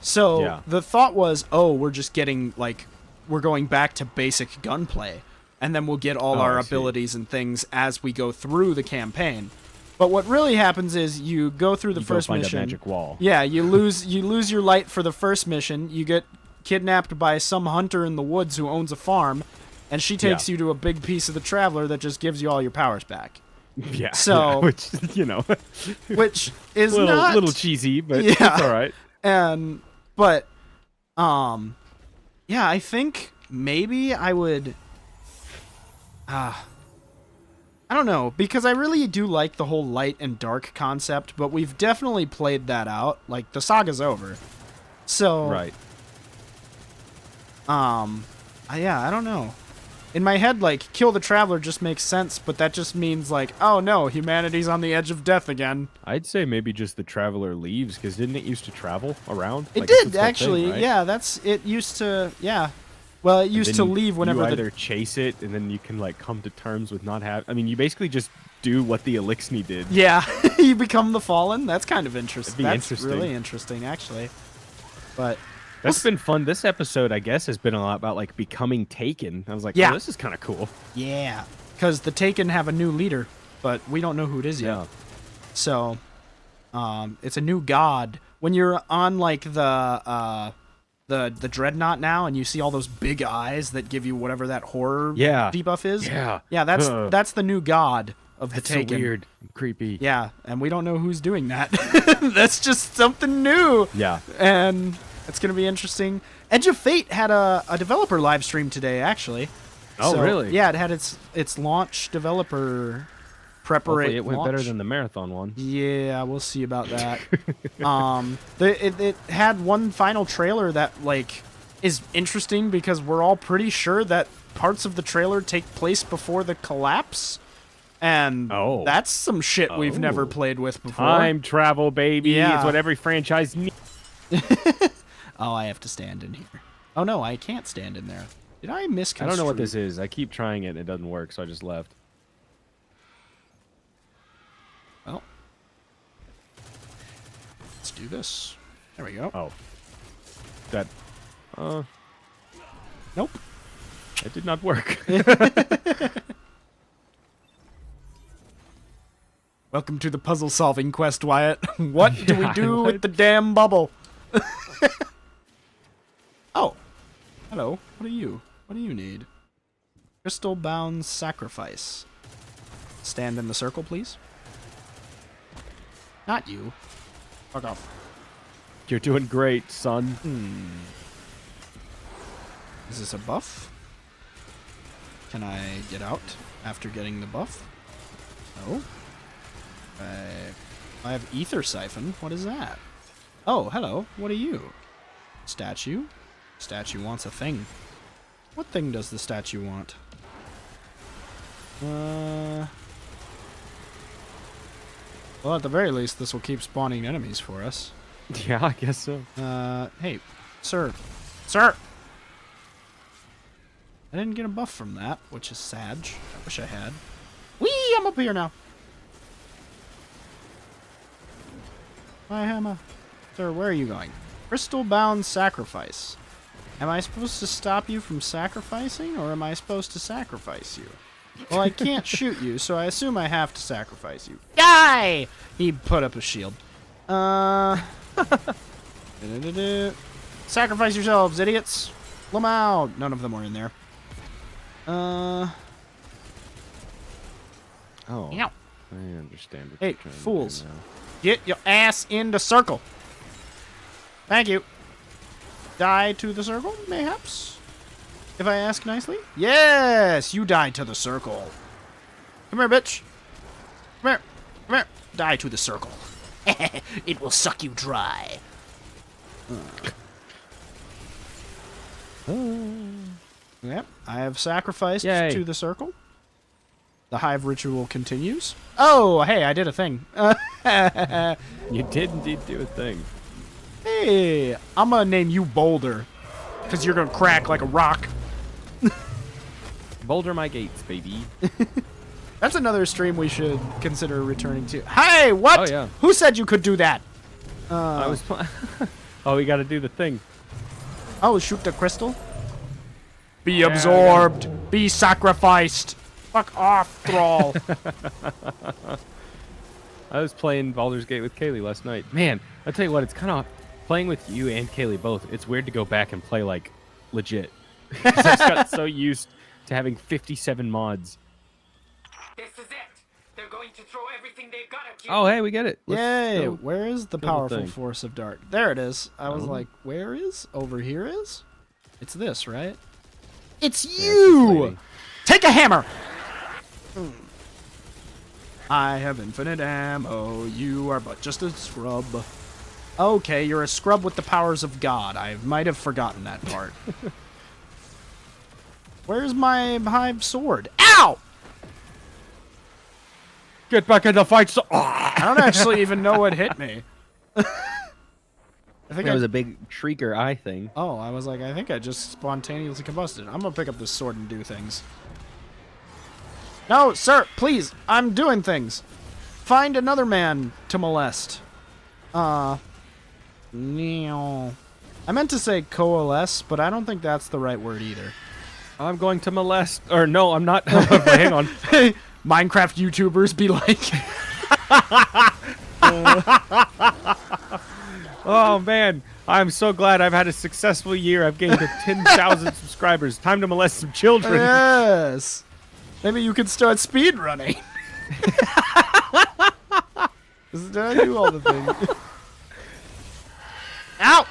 So Yeah. the thought was, oh, we're just getting like we're going back to basic gunplay, and then we'll get all Oh, our I see. abilities and things as we go through the campaign. But what really happens is you go through the You go first find mission. a magic wall. Yeah, you lose your light for the first mission. You get kidnapped by some hunter in the woods who owns a farm, and she takes Yeah. you to a big piece of the Traveler that just gives you all your powers back. Yeah. So- yeah, which you know, Which is little not little cheesy, but Yeah. it's all right. but yeah, I think maybe I would I don't know, because I really do like the whole light and dark concept, but we've definitely played that out. Like, the saga's over. So, Right. yeah, I don't know. In my head, like, kill the Traveler just makes sense, but that just means, like, oh no, humanity's on the edge of death again. I'd say maybe just the Traveler leaves, because didn't it used to travel around? It Like, it's did, its whole thing, actually. right? Yeah, it used to, yeah. Well, it And used then to you- leave whenever you the... either chase it, and then you can like come to terms with not have. I mean, you basically just do what the Elixni did. Yeah, you become the Fallen. That's kind of interesting. That'd be That's interesting. really interesting, actually. But That's been fun. This episode, I guess, has been a lot about like becoming Taken. I was like, Yeah. oh, this is kind of cool. yeah, because the Taken have a new leader, but we don't know who it is yet. Yeah. So, it's a new god. When you're on like the Dreadnought now, and you see all those big eyes that give you whatever that horror Yeah. debuff is. Yeah. Yeah, that's the new god of the That's so Taken. weird, creepy. Yeah, and we don't know who's doing that. That's just something new. Yeah. And it's going to be interesting. Edge of Fate had a developer live stream today, actually. Oh, So, really? Yeah, it had its launch developer Hopefully, preparation. it went better than the marathon one. Yeah, we'll see about that. It had one final trailer that like is interesting because we're all pretty sure that parts of the trailer take place before the collapse. And Oh. that's some shit we've never Oh. played with before. Time travel, baby. Yeah. It's what every franchise needs. Oh, I have to stand in here. Oh no, I can't stand in there. Did I misconstrue? I don't know what this is. I keep trying it and it doesn't work, so I just left. Well, let's do this. There we go. Oh. That. Nope. It did not work. Welcome to the puzzle-solving quest, Wyatt. What do we Yeah, do what? with the damn bubble? Oh, Crystal-bound sacrifice. Stand in the circle, please. Not you. Fuck off. You're doing great, son. Is this a buff? Can I get out after getting the buff? No. I have Ether Siphon. What is that? Oh, hello. What are you? Statue? Statue wants a thing. What thing does the statue want? Well, at the very least, this will keep spawning enemies for us. Yeah, I guess so. Hey, sir. Sir! I didn't get a buff from that, which is sad. I wish I had. Whee! I'm up here now. My hammer. Sir, where are you going? Crystal-bound sacrifice. Am I supposed to stop you from sacrificing, or am I supposed to sacrifice you? Well, I can't shoot you, so I assume I have to sacrifice you. Die! He put up a shield. Sacrifice yourselves, idiots. Let 'em out. None of them were in there. Oh. Ow. I understand what Hey, you're trying fools. to do now. Get your ass in the circle. Thank you. Die to the circle, mayhaps? If I ask nicely? Yes, you die to the circle. Come here, bitch. Come here. Come here. Die to the circle. It will suck you dry. Yep, I have sacrificed Yay. to the circle. The hive ritual continues. Oh, hey, I did a thing. You did indeed do a thing. Hey, I'm gonna name you Boulder, because you're gonna crack like a rock. Boulder my gates, baby. That's another stream we should consider returning to. Hey, what? Oh, yeah. Who said you could do that? I was. Oh, we got to do the thing. Oh, shoot the crystal? Be Yeah, absorbed. Be sacrificed. Fuck off, thrall. I was playing Baldur's Gate with Kaylee last night. Man, I tell you what, it's kind of playing with you and Kaylee both. It's weird to go back and play like legit. 'Cause I just got so used to having 57 mods. This is it. They're going to throw everything they've got at you. Oh, hey, we get it. Yay, go where is the kill the powerful thing. force of dark? There it is. I was Oh. like, where is? Over here is? It's this, right? It's this you! lady. Take a hammer! I have infinite ammo. You are but just a scrub. Okay, you're a scrub with the powers of God. I might have forgotten that part. Where's my hive sword? Ow! Get back in the fight. I don't actually even know what hit me. I think That was a big shrieker eye thing. Oh, I was like, I think I just spontaneously combusted. I'm gonna pick up this sword and do things. No, sir, please, I'm doing things. Find another man to molest. No. I meant to say coalesce, but I don't think that's the right word either. I'm going to molest. Or no, I'm not. Hang on. Minecraft YouTubers be like, Oh, man. I'm so glad I've had a successful year. I've gained 10,000 subscribers. Time to molest some children. yes. Maybe you could start speed running. Did I do all the things? Ow!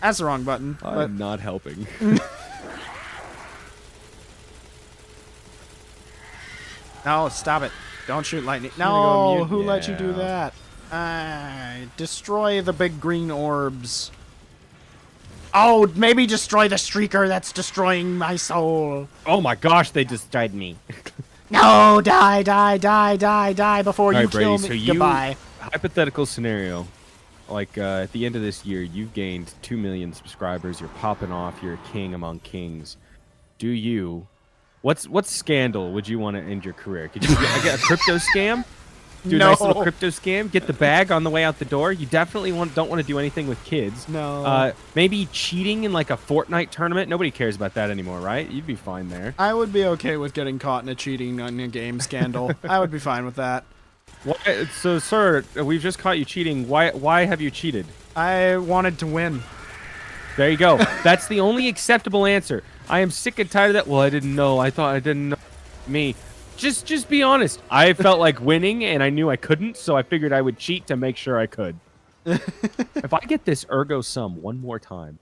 That's the wrong button. But I'm not helping. no, stop it. Don't shoot lightning. gonna go No, mute? who let you do Yeah. that? Destroy the big green orbs. Oh, maybe destroy the streaker that's destroying my soul. Oh my gosh, they just died me. No, die, die, die, die, die before you Alright, kill Brady, me. so you- Goodbye. Hypothetical scenario. Like, at the end of this year, you've gained 2 million subscribers. You're popping off. You're a king among kings. Do you... What scandal would you want to end your career? Could you get a crypto scam? Do a nice little No. crypto scam? Get the bag on the way out the door? You definitely don't want to do anything with kids. No. Maybe cheating in like a Fortnite tournament? Nobody cares about that anymore, right? You'd be fine there. I would be okay with getting caught in a cheating on a game scandal. I would be fine with that. So, sir, we've just caught you cheating. Why have you cheated? I wanted to win. There you go. That's the only acceptable answer. I am sick and tired of that. Well, I didn't know. I thought I didn't know. Me. Just be honest. I felt like winning, and I knew I couldn't, so I figured I would cheat to make sure I could. If I get this ergo sum one more time.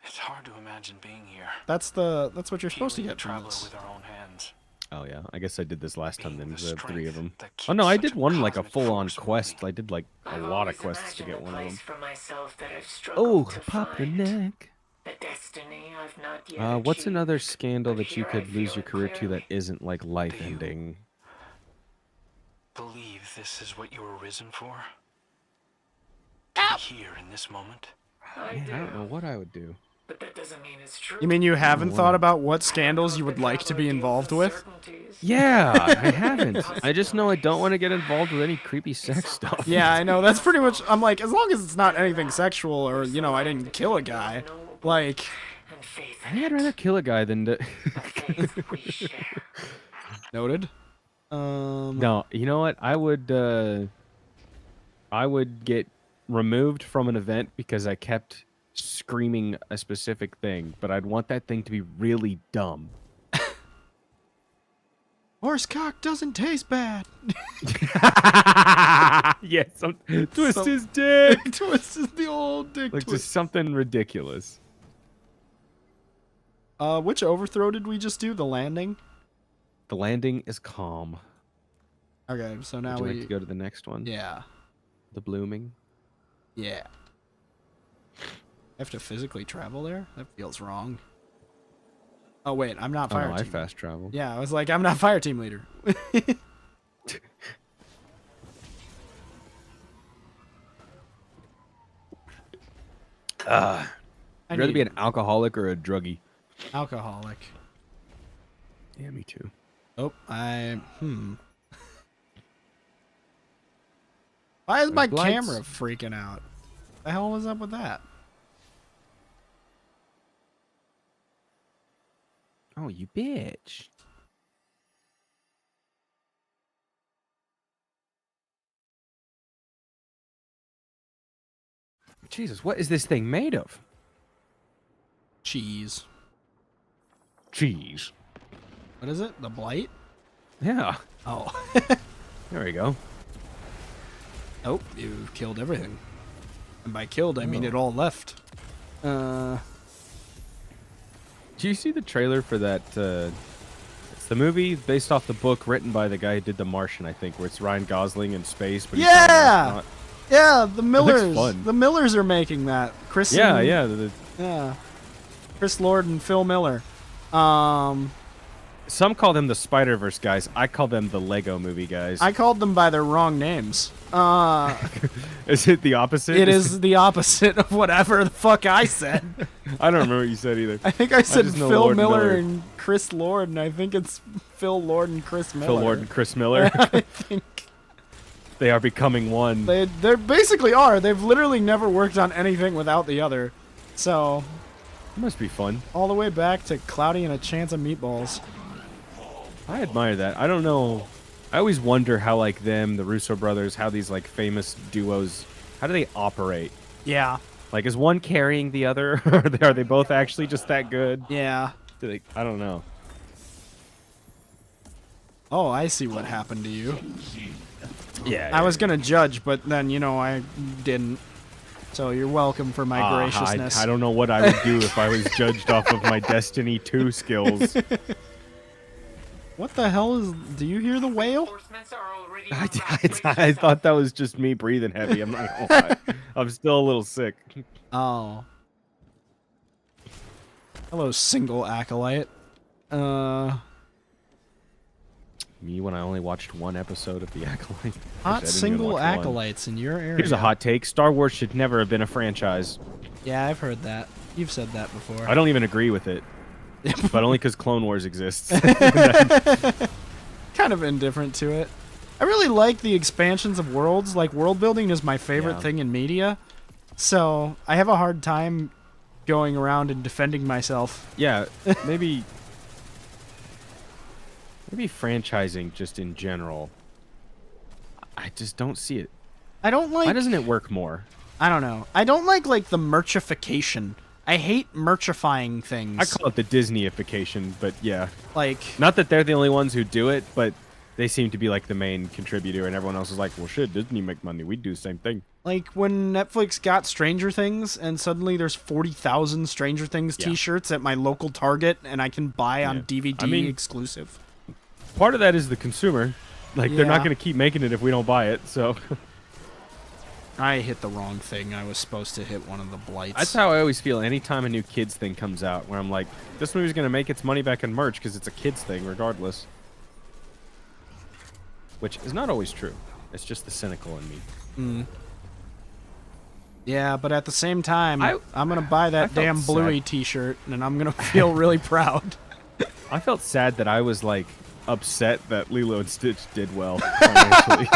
It's hard to imagine being here. That's what you're supposed to Healing get from traveler this. with our own hands. Oh, yeah. I guess I did this last time then, Being the because I have 3 of them. strength that Oh, no, keeps I such did a one, like, a cosmic full-on force quest. moving. I did, like, a I've lot of always quests to get imagined a one of place them. for myself that I've Oh, struggled to pop the find. neck. A destiny I've not yet What's achieved, another scandal but that you here I could lose feel your it career to that clearly. isn't, like, life-ending? Believe this is what you were risen for? To be here in this moment? I Man, do, I don't know what I would do. but that doesn't mean it's true. You mean you haven't Wow. thought about what scandals you would like to be involved with? Yeah, I haven't. I just know I don't want to get involved with any creepy sex stuff. Yeah, I know. That's pretty much. I'm like, as long as it's not anything sexual or I didn't kill a guy. Like, And faith I think I'd rather kill a guy than to... a faith we share. noted. No, you know what? I would get removed from an event because I kept screaming a specific thing, but I'd want that thing to be really dumb. Horse cock doesn't taste bad. Yes, twist his dick. Twist is the old dick Like twist. just something ridiculous. Which overthrow did we just do? The landing? The landing is calm. Okay, so now Would you we... like to go to the next one? Yeah. The blooming. Yeah. I have to physically travel there? That feels wrong. Oh, wait, I'm not Oh, fire no, I team. fast travel. Yeah, I was like, I'm not fire team leader. I I'd rather need be an alcoholic or a druggie. alcoholic. Yeah, me too. Oh, Why is my There's lights. camera freaking out? The hell was up with that? Oh, you bitch. Jesus, what is this thing made of? Cheese. Cheese. What is it? The blight? Yeah. Oh. There we go. Oh, you killed everything. And by killed, I mean it all left. Do you see the trailer for that? It's the movie based off the book written by the guy who did The Martian, I think, where it's Ryan Gosling in space. But he's not an Yeah! astronaut. Yeah, the Millers. fun. The Millers are making that. Chris. Yeah, and, yeah. Yeah. Chris Lord and Phil Miller. Some call them the Spider-Verse guys. I call them the Lego movie guys. I called them by their wrong names. Is it the opposite? It is the opposite of whatever the fuck I said. I don't remember what you said either. I think I said just know Phil Lord Miller Miller. and Chris Lord, and I think it's Phil Lord and Chris Miller. Phil Lord and Chris Miller. I think They are becoming one. they basically are. They've literally never worked on anything without the other. So, It must be fun. all the way back to Cloudy and a Chance of Meatballs. I admire that. I don't know. I always wonder how, like, them, the Russo brothers, how these, like, famous duos, how do they operate? Yeah. Like, is one carrying the other? Or are they both actually just that good? Yeah. I don't know. Oh, I see what happened to you. Yeah. I was gonna judge, but then, I didn't. So you're welcome for my graciousness. I don't know what I would do if I was judged off of my Destiny 2 skills. What the hell is... Do you hear the whale? Reinforcements are already I, on route. Brace I thought yourself. that was just me breathing heavy. I'm not gonna lie. I'm still a little sick. Oh. Hello, single acolyte. Me when I only watched one episode of The Acolyte. Which I Hot didn't even single watch one. acolytes in your area. Here's a hot take. Star Wars should never have been a franchise. Yeah, I've heard that. You've said that before. I don't even agree with it. But only because Clone Wars exists. Kind of indifferent to it. I really like the expansions of worlds. Like, world building is my favorite Yeah. thing in media. So, I have a hard time going around and defending myself. Yeah, maybe franchising just in general. I just don't see it. I don't like... Why doesn't it work more? I don't know. I don't like the merchification. I hate merchifying things. I call it the Disneyification, but yeah. like Not that they're the only ones who do it, but they seem to be like the main contributor, and everyone else is like, well, shit, Disney make money. We do the same thing. like when Netflix got Stranger Things, and suddenly there's 40,000 Stranger Things Yeah. T-shirts at my local Target, and I can buy on Yeah. DVD I mean- exclusive. Part of that is the consumer. Like, they're not Yeah. going to keep making it if we don't buy it, so... I hit the wrong thing. I was supposed to hit one of the blights. That's how I always feel anytime a new kids thing comes out, where I'm like, this movie's going to make its money back in merch because it's a kids thing regardless. Which is not always true. It's just the cynical in me. Yeah, but at the same time, I- I'm gonna buy that felt damn Bluey sad. T-shirt, and I'm gonna feel really proud. I felt sad that I was, like, upset that Lilo and Stitch did well financially.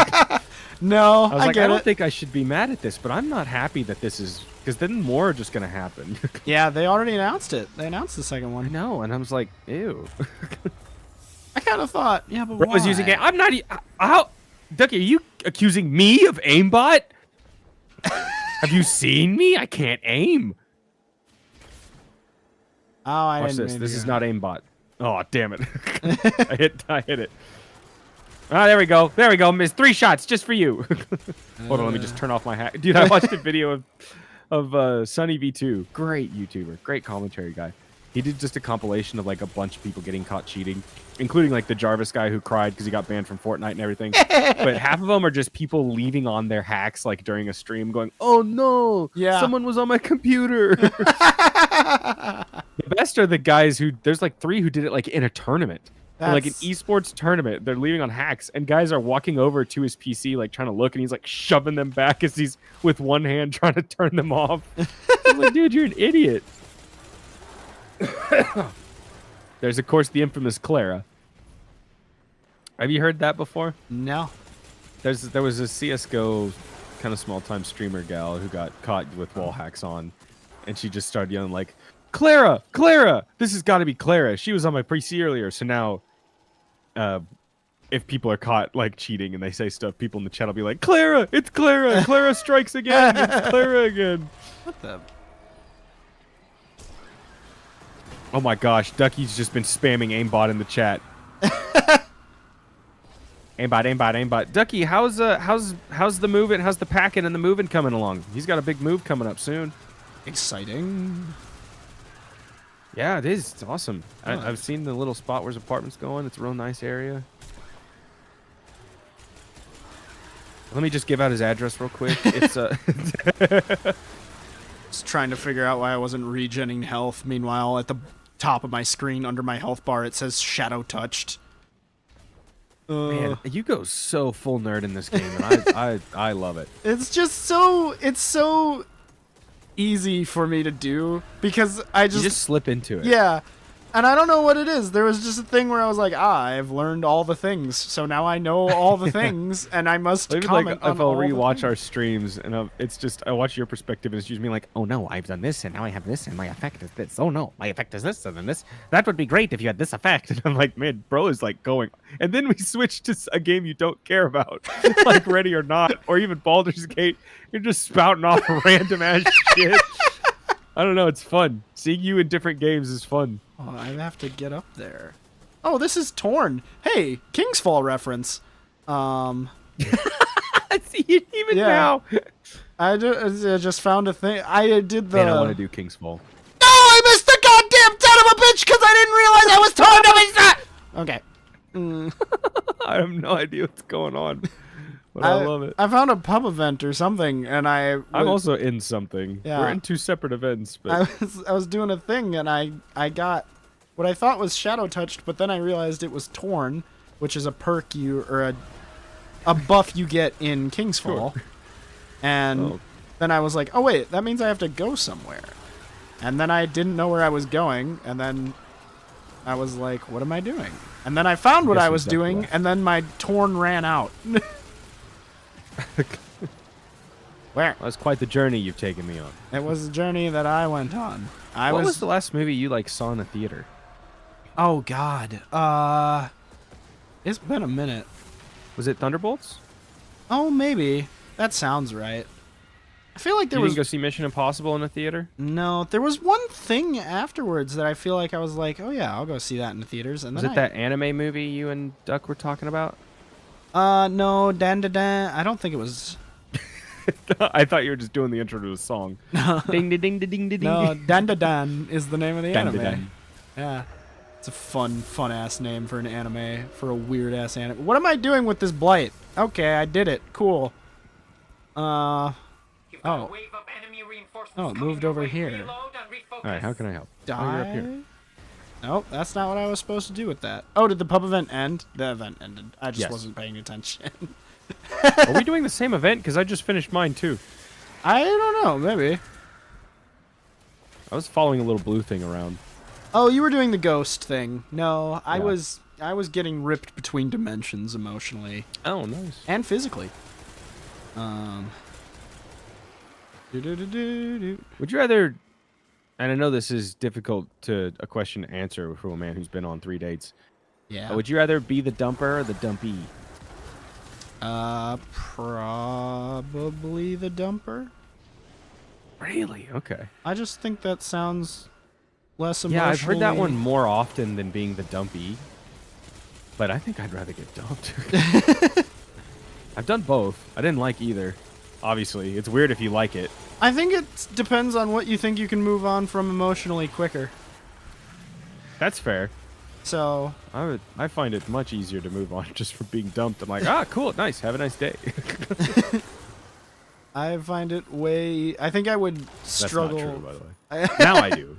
No, I was like, get I don't it. think I should be mad at this, but I'm not happy that this is... Because then more are just going to happen. Yeah, they already announced it. They announced the second I one. know, and I was like, ew. I kind of thought, yeah, but Bro why? was using it. I'm not... How... Ducky, are you accusing me of aimbot? Have you seen me? I can't aim. Oh, I Watch didn't this. mean This to is go. not aimbot. Oh, damn it. I hit it. Ah, there we go. There we go, miss. 3 shots just for you. Hold on, let me just turn off my hat. Dude, I watched a video of Sunny V2. Great YouTuber. Great commentary guy. He did just a compilation of like a bunch of people getting caught cheating, including like the Jarvis guy who cried because he got banned from Fortnite and everything. But half of them are just people leaving on their hacks like during a stream going, oh no, Yeah. someone was on my computer. The best are the guys who, there's like 3 who did it like in a tournament. In, like an That's- esports tournament. They're leaving on hacks, and guys are walking over to his PC, like trying to look, and he's like shoving them back as he's with one hand trying to turn them off. I'm like, dude, you're an idiot. There's, of course, the infamous Clara. Have you heard that before? No. There was a CS:GO kind of small-time streamer gal who got caught with wall hacks on, and she just started yelling like, Clara! Clara! This has got to be Clara. She was on my PC earlier. So now, if people are caught like cheating and they say stuff, people in the chat will be like, Clara! It's Clara! Clara strikes again! It's Clara again! What the? Oh my gosh, Ducky's just been spamming aimbot in the chat. Aimbot, aimbot, aimbot. Ducky, how's the moving? How's the packing and the moving coming along? He's got a big move coming up soon. Exciting. Yeah, it is. It's awesome. Oh. I've seen the little spot where his apartment's going. It's a real nice area. Let me just give out his address real quick. It's Just trying to figure out why I wasn't regenning health. Meanwhile, at the top of my screen under my health bar, it says shadow touched. man, you go so full nerd in this game, and I love it. It's so easy for me to do because I You just slip into it. yeah, and I don't know what it is. There was just a thing where I was like, I've learned all the things, so now I know all the things, and I must Even comment like on if I'll all the rewatch things. our streams, and it's just I watch your perspective, and it's just me like, oh no, I've done this, and now I have this, and my effect is this. Oh no, my effect is this, and then this. That would be great if you had this effect. And I'm like, man, bro is like going. And then we switch to a game you don't care about, like Ready or Not, or even Baldur's Gate. You're just spouting off random ass shit. I don't know. It's fun. Seeing you in different games is fun. Oh, I have to get up there. Oh, this is Torn. Hey, Kingsfall reference. See it even Yeah. now. I just found a thing. I did the. Man, I want to do Kingsfall. No, I missed the goddamn son of a bitch because I didn't realize I was torn to pieces. Okay. I have no idea what's going on, but I love it. I found a pub event or something, and I'm also in something. Yeah. We're in 2 separate events, but I was doing a thing, and I got what I thought was shadow touched, but then I realized it was torn, which is a perk a buff you get in Kingsfall. Sure. And Oh. then I was like, oh wait, that means I have to go somewhere. And then I didn't know where I was going, and then I was like, what am I doing? And then I found what Guess I we was ducked doing, left. and then my torn ran out. Where? that's quite the journey you've taken me on. It was a journey that I went on. What was the last movie you like saw in a theater? Oh God. It's been a minute. Was it Thunderbolts? Oh, maybe. That sounds right. I feel like there You was didn't go see Mission Impossible in a theater? no. There was one thing afterwards that I feel like I was like, oh yeah, I'll go see that in the theaters. And Was then it that anime movie you and Duck were talking about? No, dan da dan. I don't think it was. I thought you were just doing the intro to a song. Ding ding ding ding ding ding. No, dan da dan is the name of the Dan, anime. dan, dan. Yeah, it's a fun ass name for an anime, for a weird ass anime. What am I doing with this blight? Okay, I did it. Cool. You've got Oh. a wave of enemy reinforcements Oh, it coming moved your over way. here. Reload and refocus. All right, how can I help? Oh, you're up Die? here. Nope, that's not what I was supposed to do with that. Oh, did the pub event end? The event ended. I just Yes. wasn't paying attention. Are we doing the same event? Because I just finished mine too. I don't know, maybe. I was following a little blue thing around. Oh, you were doing the ghost thing. No, I Yeah. was getting ripped between dimensions emotionally Oh, nice. and physically. Do-do-do-do-do. Would you rather? And I know this is difficult to a question to answer from a man who's been on 3 dates. Yeah. Would you rather be the dumper or the dumpy? Probably the dumper. Really? Okay. I just think that sounds less emotionally. Yeah, I've heard that one more often than being the dumpy. But I think I'd rather get dumped. I've done both. I didn't like either. Obviously, it's weird if you like it. I think it depends on what you think you can move on from emotionally quicker. That's fair. So, I find it much easier to move on just from being dumped. I'm like, ah, cool, nice, have a nice day. I find it way. I think I would struggle. That's not true, by the way. Now I do.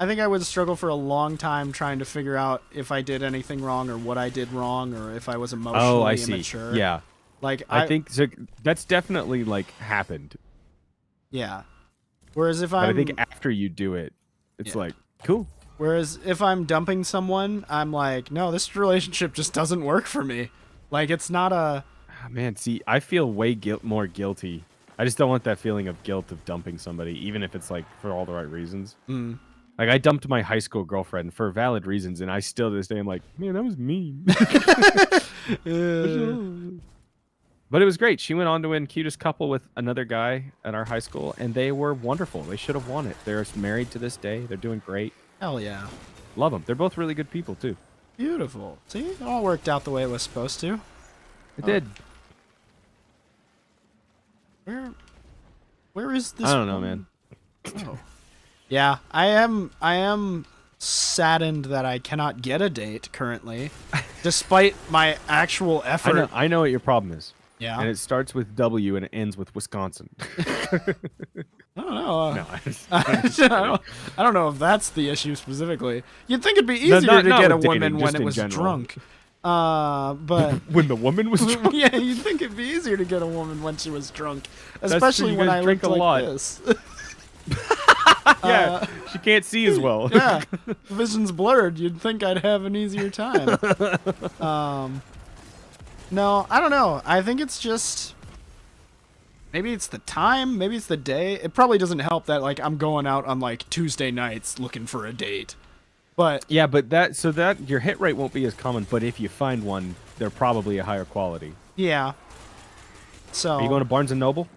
I think I would struggle for a long time trying to figure out if I did anything wrong or what I did wrong or if I was emotionally Oh, I see. immature. Yeah, Like I think so. That's definitely like happened. Yeah. Whereas if But I I'm think after you do it, it's Yeah. like cool. whereas if I'm dumping someone, I'm like, no, this relationship just doesn't work for me. Like it's not a Ah, man, see, I feel way more guilty. I just don't want that feeling of guilt of dumping somebody, even if it's like for all the right reasons. mm. Like I dumped my high school girlfriend for valid reasons, and I still to this day I'm like, man, that was mean. But it was great. She went on to win cutest couple with another guy at our high school, and they were wonderful. They should have won it. They're married to this day. They're doing great. Hell yeah. Love them. They're both really good people too. Beautiful. See, it all worked out the way it was supposed to. It did. Where is this? I don't know, man. Oh. Yeah, I am saddened that I cannot get a date currently, despite my actual effort. I know what your problem is. Yeah. And it starts with W and it ends with Wisconsin. I don't know. No, I just, I don't know if that's the issue specifically. You'd think it'd be No, easier to not get a with dating, woman when just it in was general. drunk. But when the woman was drunk. yeah, you'd think it'd be easier to get a woman when she was drunk, true, especially you when guys I drink looked a like lot. this. Yeah, she can't see as well. Yeah, vision's blurred. You'd think I'd have an easier time. No, I don't know. I think it's just maybe it's the time, maybe it's the day. It probably doesn't help that like I'm going out on like Tuesday nights looking for a date. But Yeah, but that your hit rate won't be as common. But if you find one, they're probably a higher quality. yeah. So Are you going to Barnes and Noble?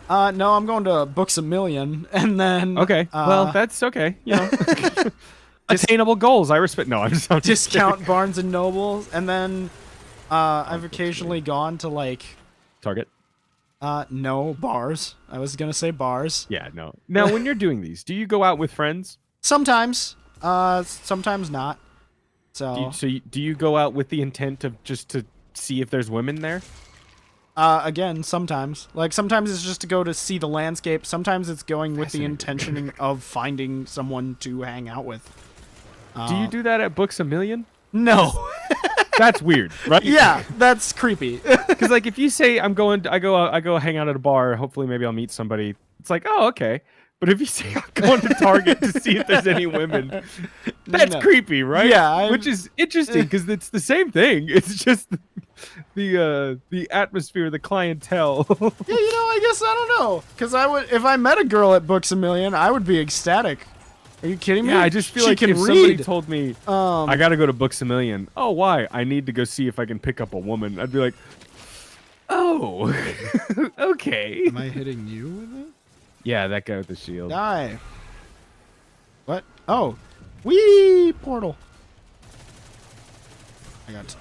no, I'm going to Books a Million, and then Okay. Well, that's okay. You know, attainable goals. I respect. No, I'm just discount Barnes and Noble, and then I've occasionally gone to like Target. no bars. I was gonna say bars. Yeah, no. Now, when you're doing these, do you go out with friends? Sometimes, sometimes not. So Do you go out with the intent of just to see if there's women there? again, sometimes sometimes it's just to go to see the landscape. Sometimes it's going with the Fascinating. intention of finding someone to hang out with. Do you do that at Books a Million? No. That's weird, right? Yeah, that's creepy. Because like if you say I go hang out at a bar, hopefully maybe I'll meet somebody. It's like, oh, okay. But if you say I'm going to Target to see if there's any women, that's No. creepy, right? Yeah, which is interesting because it's the same thing. It's just the atmosphere, the clientele. Yeah, I guess I don't know. Because I would, if I met a girl at Books a Million, I would be ecstatic. Are you kidding me? Yeah, I just feel She like can if somebody read. told me I gotta go to Books a Million, oh why? I need to go see if I can pick up a woman. I'd be like, oh Oh, okay. Am I hitting you with it? Yeah, that guy with the shield. Die. What? Oh. Whee! Portal.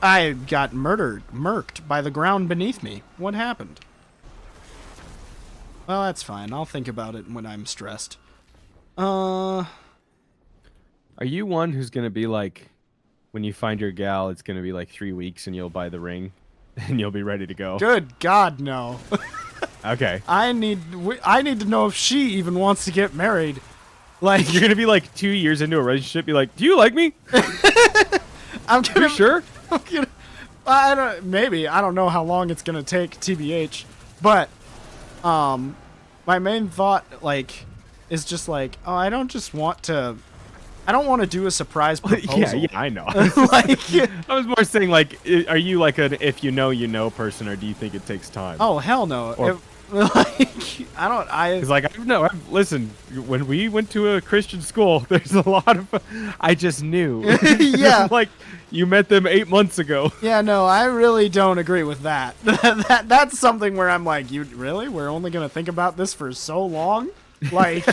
I got murked by the ground beneath me. What happened? Well, that's fine. I'll think about it when I'm stressed. Are you one who's gonna be like, when you find your gal, it's gonna be like 3 weeks and you'll buy the ring, and you'll be ready to go? Good God, no. Okay. I need to know if she even wants to get married. Like, You're gonna be like 2 years into a relationship, be like, do you like me? I'm gonna, You sure? I'm gonna, I don't. Maybe I don't know how long it's gonna take, tbh. But, my main thought is just like, oh, I don't want to do a surprise proposal. Yeah, I know. Like, I was more saying, like, are you like an if you know person, or do you think it takes time? oh hell no. Or- Because like listen, when we went to a Christian school, there's a lot of I just knew. Yeah. Like you met them 8 months ago. Yeah, no, I really don't agree with that. That's something where I'm like, you really? We're only gonna think about this for so long? Like,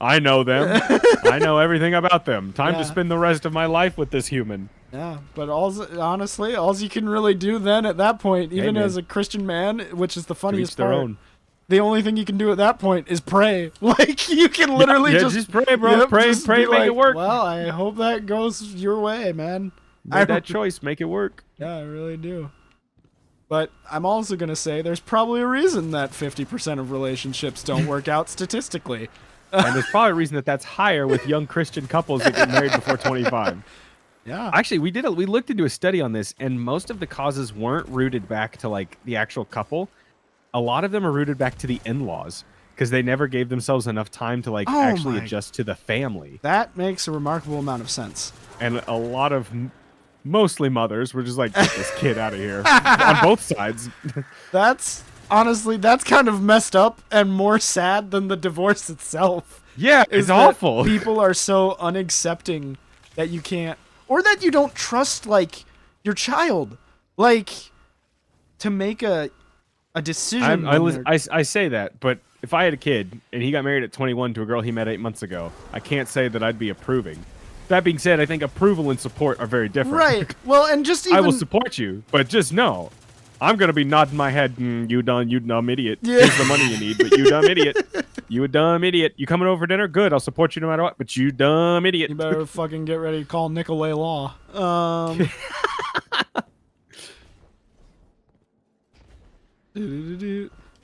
I know them. I know everything about them. Time Yeah. to spend the rest of my life with this human. yeah. But honestly, all you can really do then at that point, even man. as a Christian man, which is the To each funniest their part, own. the only thing you can do at that point is pray. Like, you can literally Yeah, just just pray, bro. Yep, Pray, just pray, be make like, it work. Well, I hope that goes your way, man. Make that choice. Make it work. Yeah, I really do. But I'm also going to say there's probably a reason that 50% of relationships don't work out statistically. And there's probably a reason that that's higher with young Christian couples that get married before 25. Yeah. Actually, we looked into a study on this, and most of the causes weren't rooted back to like the actual couple. A lot of them are rooted back to the in-laws because they never gave themselves enough time to like Oh actually my- adjust to the family. That makes a remarkable amount of sense. And a lot of mostly mothers were just like, get this kid out of here on both sides. That's honestly, that's kind of messed up and more sad than the divorce itself. Yeah, Is it's that awful. People are so unaccepting that you can't, or that you don't trust like your child, like to make a decision. I say that, but if I had a kid and he got married at 21 to a girl he met 8 months ago, I can't say that I'd be approving. That being said, I think approval and support are very different. Right. Well, and just even I will support you, but just know, I'm gonna be nodding my head. You dumb idiot. Yeah. Here's the money you need, but you dumb idiot. You a dumb idiot. You coming over for dinner? Good. I'll support you no matter what. But you dumb idiot. You better fucking get ready to call Nicolay Law.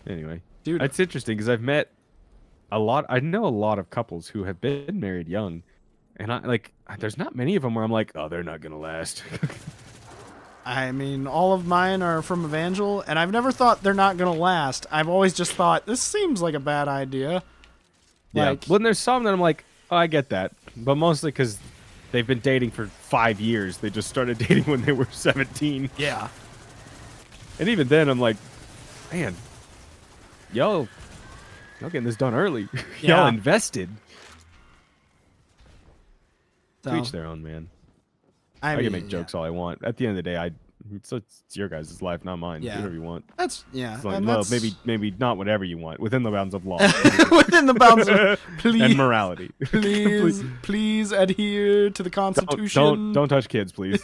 Anyway, Dude. it's interesting because I've met I know a lot of couples who have been married young, and there's not many of them where I'm like, oh, they're not gonna last. I mean, all of mine are from Evangel, and I've never thought they're not gonna last. I've always just thought this seems like a bad idea. Yeah. Like, Well, there's some that I'm like, oh, I get that, but mostly because they've been dating for 5 years. They just started dating when they were 17, yeah. and even then, I'm like, man, y'all getting this done early. Yeah. Y'all invested. To So, each their own, man. I mean, can make jokes all I want. At the end of the day, it's your guys' life, not mine. Yeah. Do whatever you want. That's It's like, and well, that's maybe not whatever you want, within the bounds of law within the bounds of and please, morality. please adhere to the Constitution. Don't touch kids, please.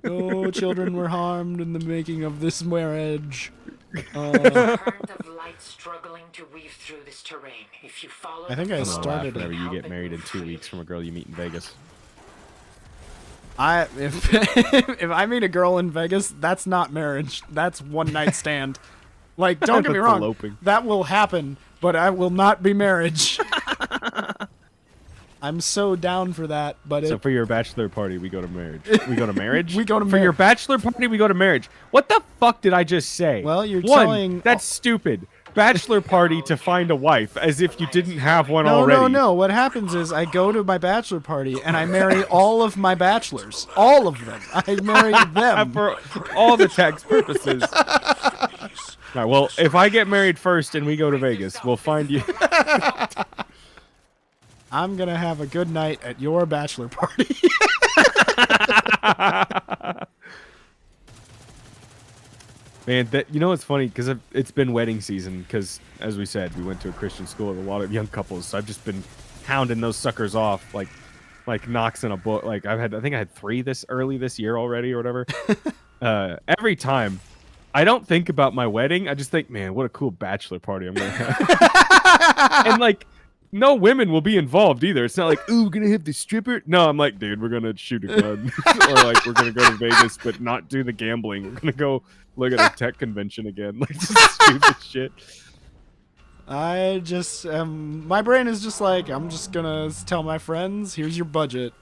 No children were harmed in the making of this marriage. Current of light struggling to weave through this terrain. If you follow I think the I I'm flow, gonna laugh started whenever it. you help get it married in move 2 freely. weeks from a girl you meet in Vegas. If I meet a girl in Vegas, that's not marriage. That's one night stand. Like, don't get me That's wrong, eloping. that will happen, but I will not be marriage. I'm so down for that, but So for your bachelor party, we go to marriage. We go to marriage. We go to For your marriage. bachelor party, we go to marriage. What the fuck did I just say? Well, you're One, telling- that's stupid. Bachelor party to find a wife, as if you didn't have one no, already. no. What happens is I go to my bachelor party and I marry all of my bachelors, all of them. I marry them. For all the tax purposes. All right, well, if I get married first and we go to Vegas, we'll find you. I'm gonna have a good night at your bachelor party. Man, that what's funny because it's been wedding season. Because as we said, we went to a Christian school with a lot of young couples, so I've just been hounding those suckers off like knocks in a book. Like I think I had 3 this early this year already or whatever. Every time, I don't think about my wedding. I just think, man, what a cool bachelor party I'm gonna have. And like, no women will be involved either. It's not like, ooh, we're gonna have the stripper. No, I'm like, dude, we're gonna shoot a gun, or like we're gonna go to Vegas but not do the gambling. We're gonna go look at a tech convention again, like just stupid shit. I just my brain is just like, I'm just gonna tell my friends, here's your budget,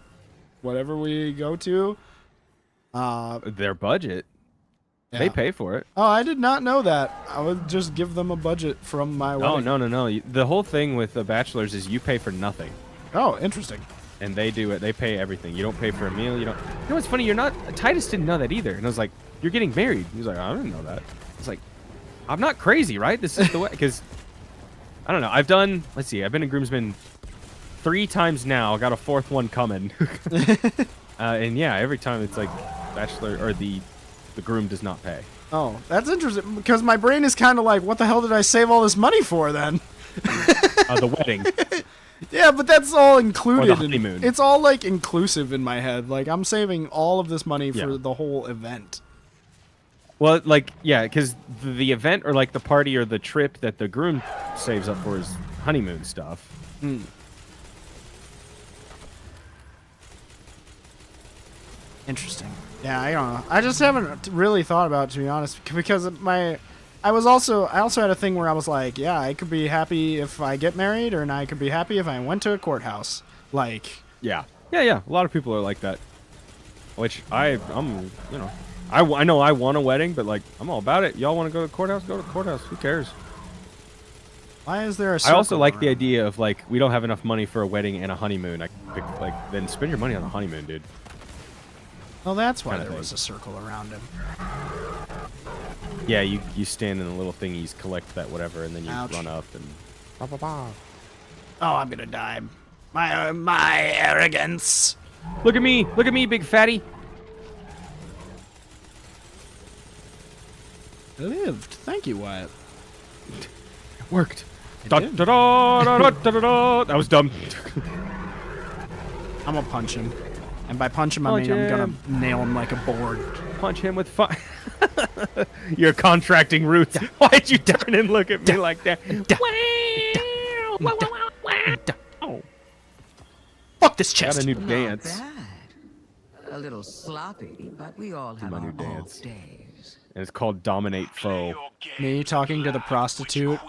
whatever we go to. Their budget, Yeah. they pay for it. Oh, I did not know that. I would just give them a budget from my wedding. Oh no. The whole thing with the bachelors is you pay for nothing. Oh, interesting. And they do it. They pay everything. You don't pay for a meal. You don't. You know what's funny? You're not. Titus didn't know that either. And I was like, "You're getting married." He was like, "I didn't know that." It's like, I'm not crazy, right? This is the way. Because I don't know. I've done. Let's see. I've been a groomsman 3 times now. I got a 4th one coming. And yeah, every time it's like bachelor or the groom does not pay. Oh, that's interesting because my brain is kind of like, what the hell did I save all this money for then? The wedding. Yeah, but that's all included. Or the honeymoon. It's all like inclusive in my head. Like I'm saving all of this money for the whole event. Well, like, yeah, because the event or like the party or the trip that the groom saves up for is honeymoon stuff. Hmm. Interesting. Yeah, I don't know. I just haven't really thought about it, to be honest, because I also had a thing where I was like, yeah, I could be happy if I get married, or I could be happy if I went to a courthouse. Like, Yeah. A lot of people are like that. Which I'm, I know I want a wedding, but like I'm all about it. Y'all want to go to the courthouse? Go to the courthouse. Who cares? why is there a I also circle like the around? idea of like we don't have enough money for a wedding and a honeymoon. I pick, like then spend your money on the honeymoon, dude. Well, that's why kinda there thing. was a circle around him. Yeah, you stand in the little thingies, collect that whatever, and then you Ouch. run up and. Oh, I'm gonna die. My arrogance. Look at me, big fatty. Lived. Thank you, Wyatt. It worked. It Da, did. da, da, da, da, da, da, da. That was dumb. I'm gonna punch him. And by punch him, I Punch mean I'm gonna him. nail him like a board. Punch him with fire. You're contracting roots. Why'd you turn and look at me like that? Oh, Fuck this got chest. a new Not dance. bad. A little sloppy, but we all have my our new off dance. days. And it's called Dominate Foe. Me talking to the prostitute.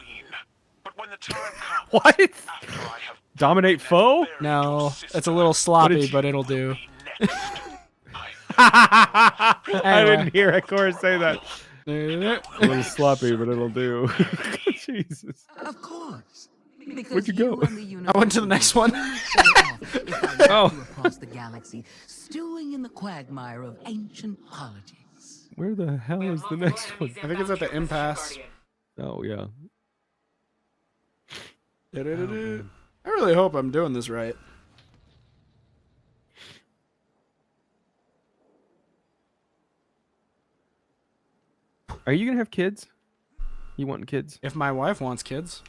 But when the time comes, What? after I have Dominate Foe? No, it's a little sloppy, you- but it'll do. I Anyway. didn't hear a chorus say that. A little sloppy, but it'll do. Jesus. Of course. Because Where'd you go? and the I went to the next one. oh. Across the galaxy, stewing in the quagmire of ancient politics. Where the hell is the next one? I think it's at the impasse. Oh, yeah. I really hope I'm doing this right. Are you going to have kids? You wanting kids? If my wife wants kids.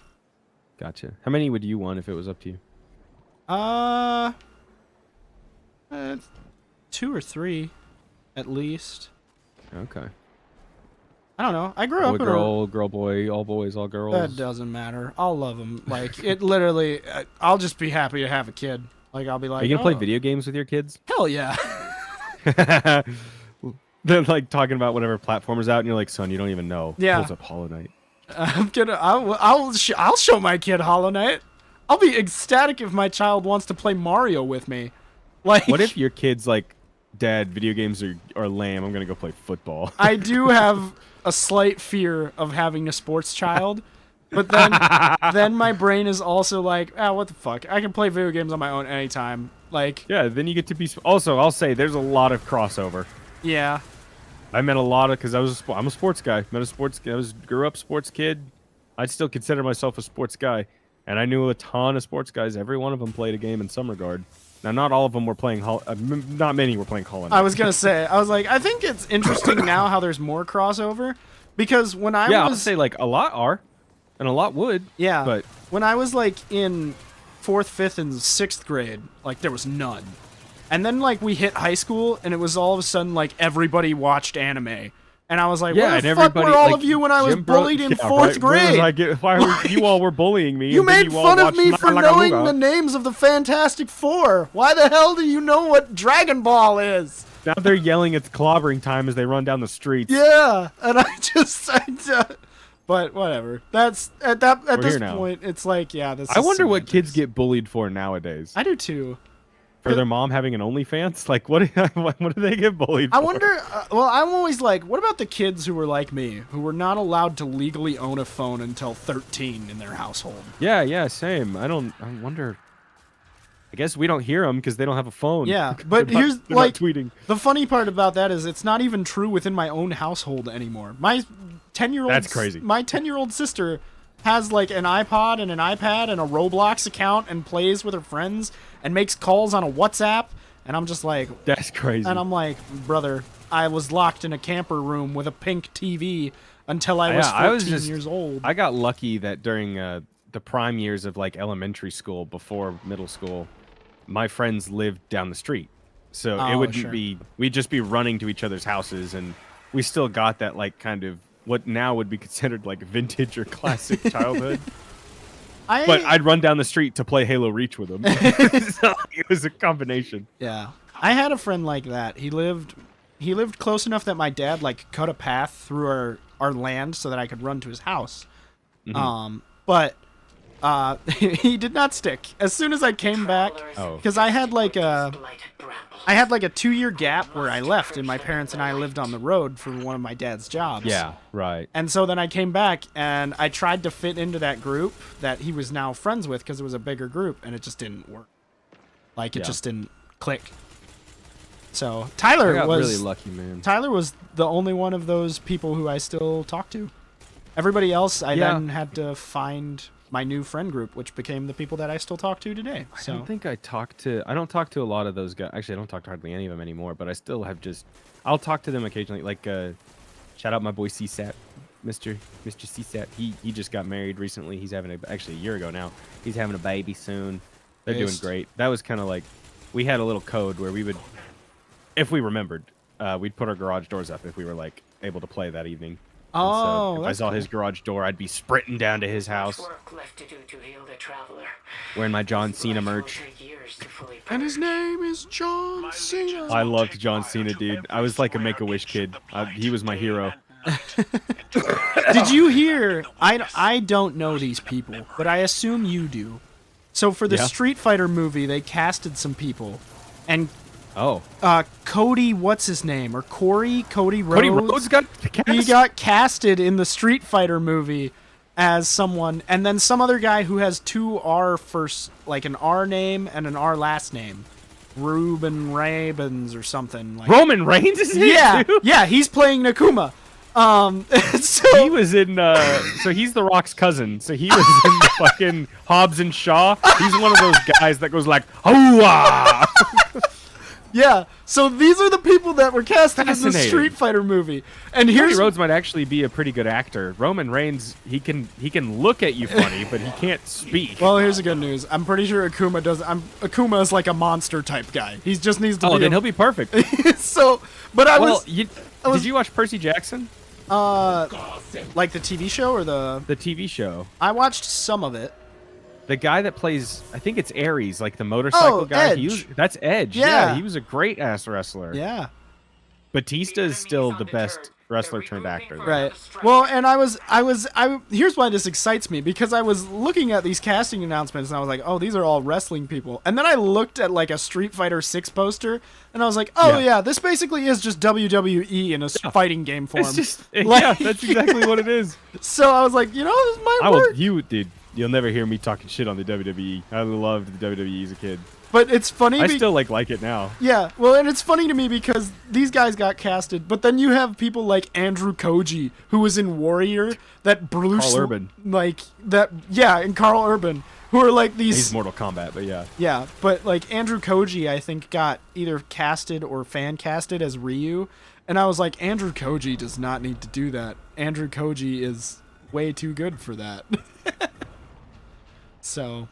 Gotcha. How many would you want if it was up to you? Uh 2 or 3, at least. Okay. I don't know. I grew Boy, up in a... girl, girl, boy, all boys, all girls. That doesn't matter. I'll love them. Like, it literally... I'll just be happy to have a kid. Like, I'll be like, Are you going to play "Oh, video games with your kids? Hell yeah. They're like talking about whatever platform is out, and you're like, son, you don't even know. Yeah. Pulls up Hollow Knight. I'll show my kid Hollow Knight. I'll be ecstatic if my child wants to play Mario with me. Like, What if your kid's like, Dad, video games are lame. I'm going to go play football. I do have a slight fear of having a sports child, but then my brain is also like, what the fuck? I can play video games on my own anytime. Like, Yeah, then you get to be... Also, I'll say, there's a lot of crossover. yeah. I met a lot of... Because I'm a sports guy. Grew up sports kid. I'd still consider myself a sports guy. And I knew a ton of sports guys. Every one of them played a game in some regard. Now, not all of them were playing... not many were playing Hollow Knight. I was gonna say, I was like, I think it's interesting now how there's more crossover, Because when I Yeah, I would was say like a lot are, and a lot would. yeah, But when I was like in 4th, 5th, and 6th grade, like there was none. And then like we hit high school, and it was all of a sudden like everybody watched anime. And I was like, yeah, where and the fuck everybody were all like, of you when I was Jim Bro- bullied in yeah, 4th right. grade? Why were you all were bullying me? You and then made you all fun of watched me for Naga knowing Laga. the names of the Fantastic Four. Why the hell do you know what Dragon Ball is? Now they're yelling it's clobbering time as they run down the streets. Yeah, and but whatever. That's at this here now. point, it's like, yeah, this. I is wonder what kids semantics. get bullied for nowadays. I do too. For their mom having an OnlyFans? Like, what do they get bullied for? I wonder. Well, I'm always like, what about the kids who were like me, who were not allowed to legally own a phone until 13 in their household? Yeah, same. I wonder. I guess we don't hear them because they don't have a phone. Yeah, but They're not- here's they're not like tweeting. the funny part about that is it's not even true within my own household anymore. My 10-year-old That's crazy. My 10-year-old sister has like an iPod and an iPad and a Roblox account and plays with her friends and makes calls on a WhatsApp, and I'm just like, That's crazy. and I'm like, brother, I was locked in a camper room with a pink TV until I was 14 years old. I got lucky that during the prime years of like elementary school before middle school, my friends lived down the street. So it Oh, wouldn't sure. we'd just be running to each other's houses, and we still got that like kind of what now would be considered like vintage or classic childhood. But I'd run down the street to play Halo Reach with them. So it was a combination. Yeah. I had a friend like that. He lived close enough that my dad like cut a path through our land so that I could run to his house. But he did not stick. As soon as I came back, Oh. because I had like a Blighted brambles. 2-year gap where I left and my parents and I lived on the road for one of my dad's jobs. Yeah, right. And so then I came back and I tried to fit into that group that he was now friends with because it was a bigger group, and it just didn't work. Like, it Yeah. just didn't click. So I Tyler got was really lucky, man. Tyler was the only one of those people who I still talk to. Everybody else, I Yeah. then had to find my new friend group, which became the people that I still talk to today. I So don't think I talk to. I don't talk to a lot of those guys. Actually, I don't talk to hardly any of them anymore. But I still have just. I'll talk to them occasionally. Like, shout out my boy CSAT, Mr. CSAT. He just got married recently. He's having actually a year ago now. He's having a baby soon. They're doing Based. great. That was kind of like, we had a little code where we would, if we remembered, we'd put our garage doors up if we were like able to play that evening. And Oh, so if I that's saw cool. his garage door, I'd be sprinting down to his house Much work left to do to heal the traveler. wearing my John His Cena life will merch. take years to fully and his purge. name is John Cena. I loved John Cena, dude. I was like a Make-A-Wish kid. He was my hero. Did you hear? I don't know these people, but I assume you do. So for the Yeah. Street Fighter movie, they casted some people, and Oh, Cody, what's his name, or Cody Rhodes? Cody Rhodes got cast? He got casted in the Street Fighter movie as someone, and then some other guy who has two R first, like an R name and an R last name, Ruben Rabens or something. Like Roman Reigns is in it, yeah, too? yeah, he's playing Nakuma. So He was in, so he's The Rock's cousin. So he was in the fucking Hobbs and Shaw. He's one of those guys that goes like, "Hoo-ah!" yeah, so these are the people that were casted in the Fascinating. Street Fighter movie. And Cody here's Rhodes might actually be a pretty good actor. Roman Reigns, he can look at you funny, but he can't speak. well, here's the good news. I'm pretty sure Akuma is like a monster type guy. He just needs to Oh, be. then he'll be perfect. So, but I Well, was did you watch Percy Jackson? like the TV show or the. The TV show. I watched some of it. The guy that plays, I think it's Ares, like the motorcycle Oh, guy. Edge. That's Edge. Yeah. He was a great ass wrestler. Yeah. Batista is still the best wrestler turned actor. though. Right. Well, and here's why this excites me, because I was looking at these casting announcements and I was like, oh, these are all wrestling people. And then I looked at like a Street Fighter 6 poster and I was like, oh Yeah. yeah, this basically is just WWE in a fighting game form. It's just, Like- yeah, that's exactly what it is. So I was like, this might I will, work. you'll never hear me talking shit on the WWE. I loved the WWE as a kid. But it's funny. I still like it now. Yeah, well, and it's funny to me because these guys got casted, but then you have people like Andrew Koji, who was in Warrior, that Bruce, Carl Urban. like that, yeah, and Carl Urban, who are like these. He's Mortal Kombat, but yeah. Yeah, but like Andrew Koji, I think got either casted or fan casted as Ryu, And I was like, Andrew Koji does not need to do that. Andrew Koji is way too good for that. So,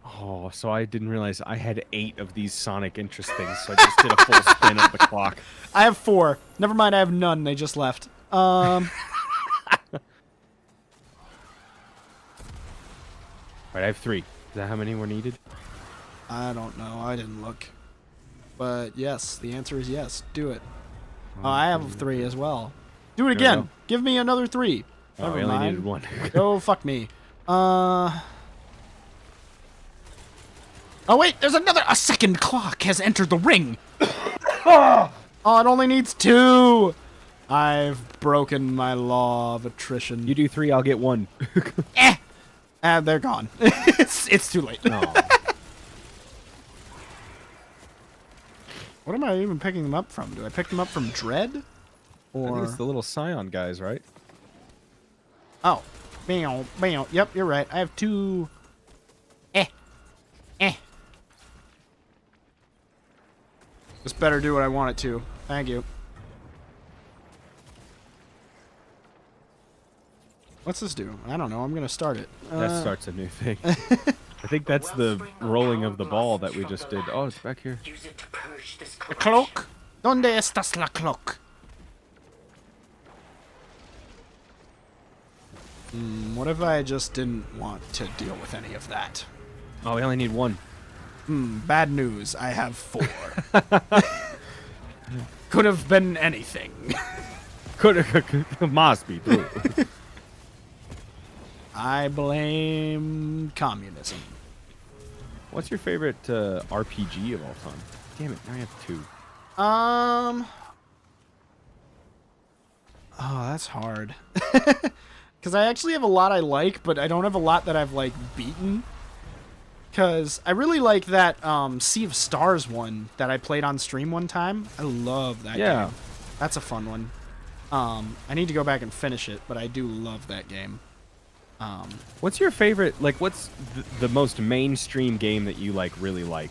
Oh, so I didn't realize I had 8 of these Sonic interest things, so I just did a full spin of the clock. I have 4. Never mind, I have none. They just left. Right, I have 3. Is that how many were needed? I don't know. I didn't look. But yes, the answer is yes. Do it. Oh, I have 3 as well. Do it There we again. go. Give me another 3. Oh, Never we only mind. needed 1. Oh, fuck me. Oh, wait, there's another. A second clock has entered the ring. Oh, it only needs 2. I've broken my law of attrition. You do 3, I'll get 1. And they're gone. it's too late. Oh. What am I even picking them up from? Do I pick them up from Dread? I think Or it's the little Scion guys, right? oh, bam, bam. Yep, you're right. I have 2. This better do what I want it to. Thank you. What's this do? I don't know. I'm gonna start it. That starts a new thing. I think that's the rolling of the ball that we just did. Oh, it's back here. Use it to purge this The clock. ¿Dónde estás la clock? What if I just didn't want to deal with any of that? Oh, we only need 1. Bad news. I have 4. Could have been anything. Must be true. I blame communism. What's your favorite RPG of all time? Damn it, now I have 2. Oh, that's hard. Because I actually have a lot I like, but I don't have a lot that I've, like, beaten. Because I really like that Sea of Stars one that I played on stream one time. I love that game. That's a fun one. I need to go back and finish it, but I do love that game. What's your favorite, like, what's the most mainstream game that you, like, really like?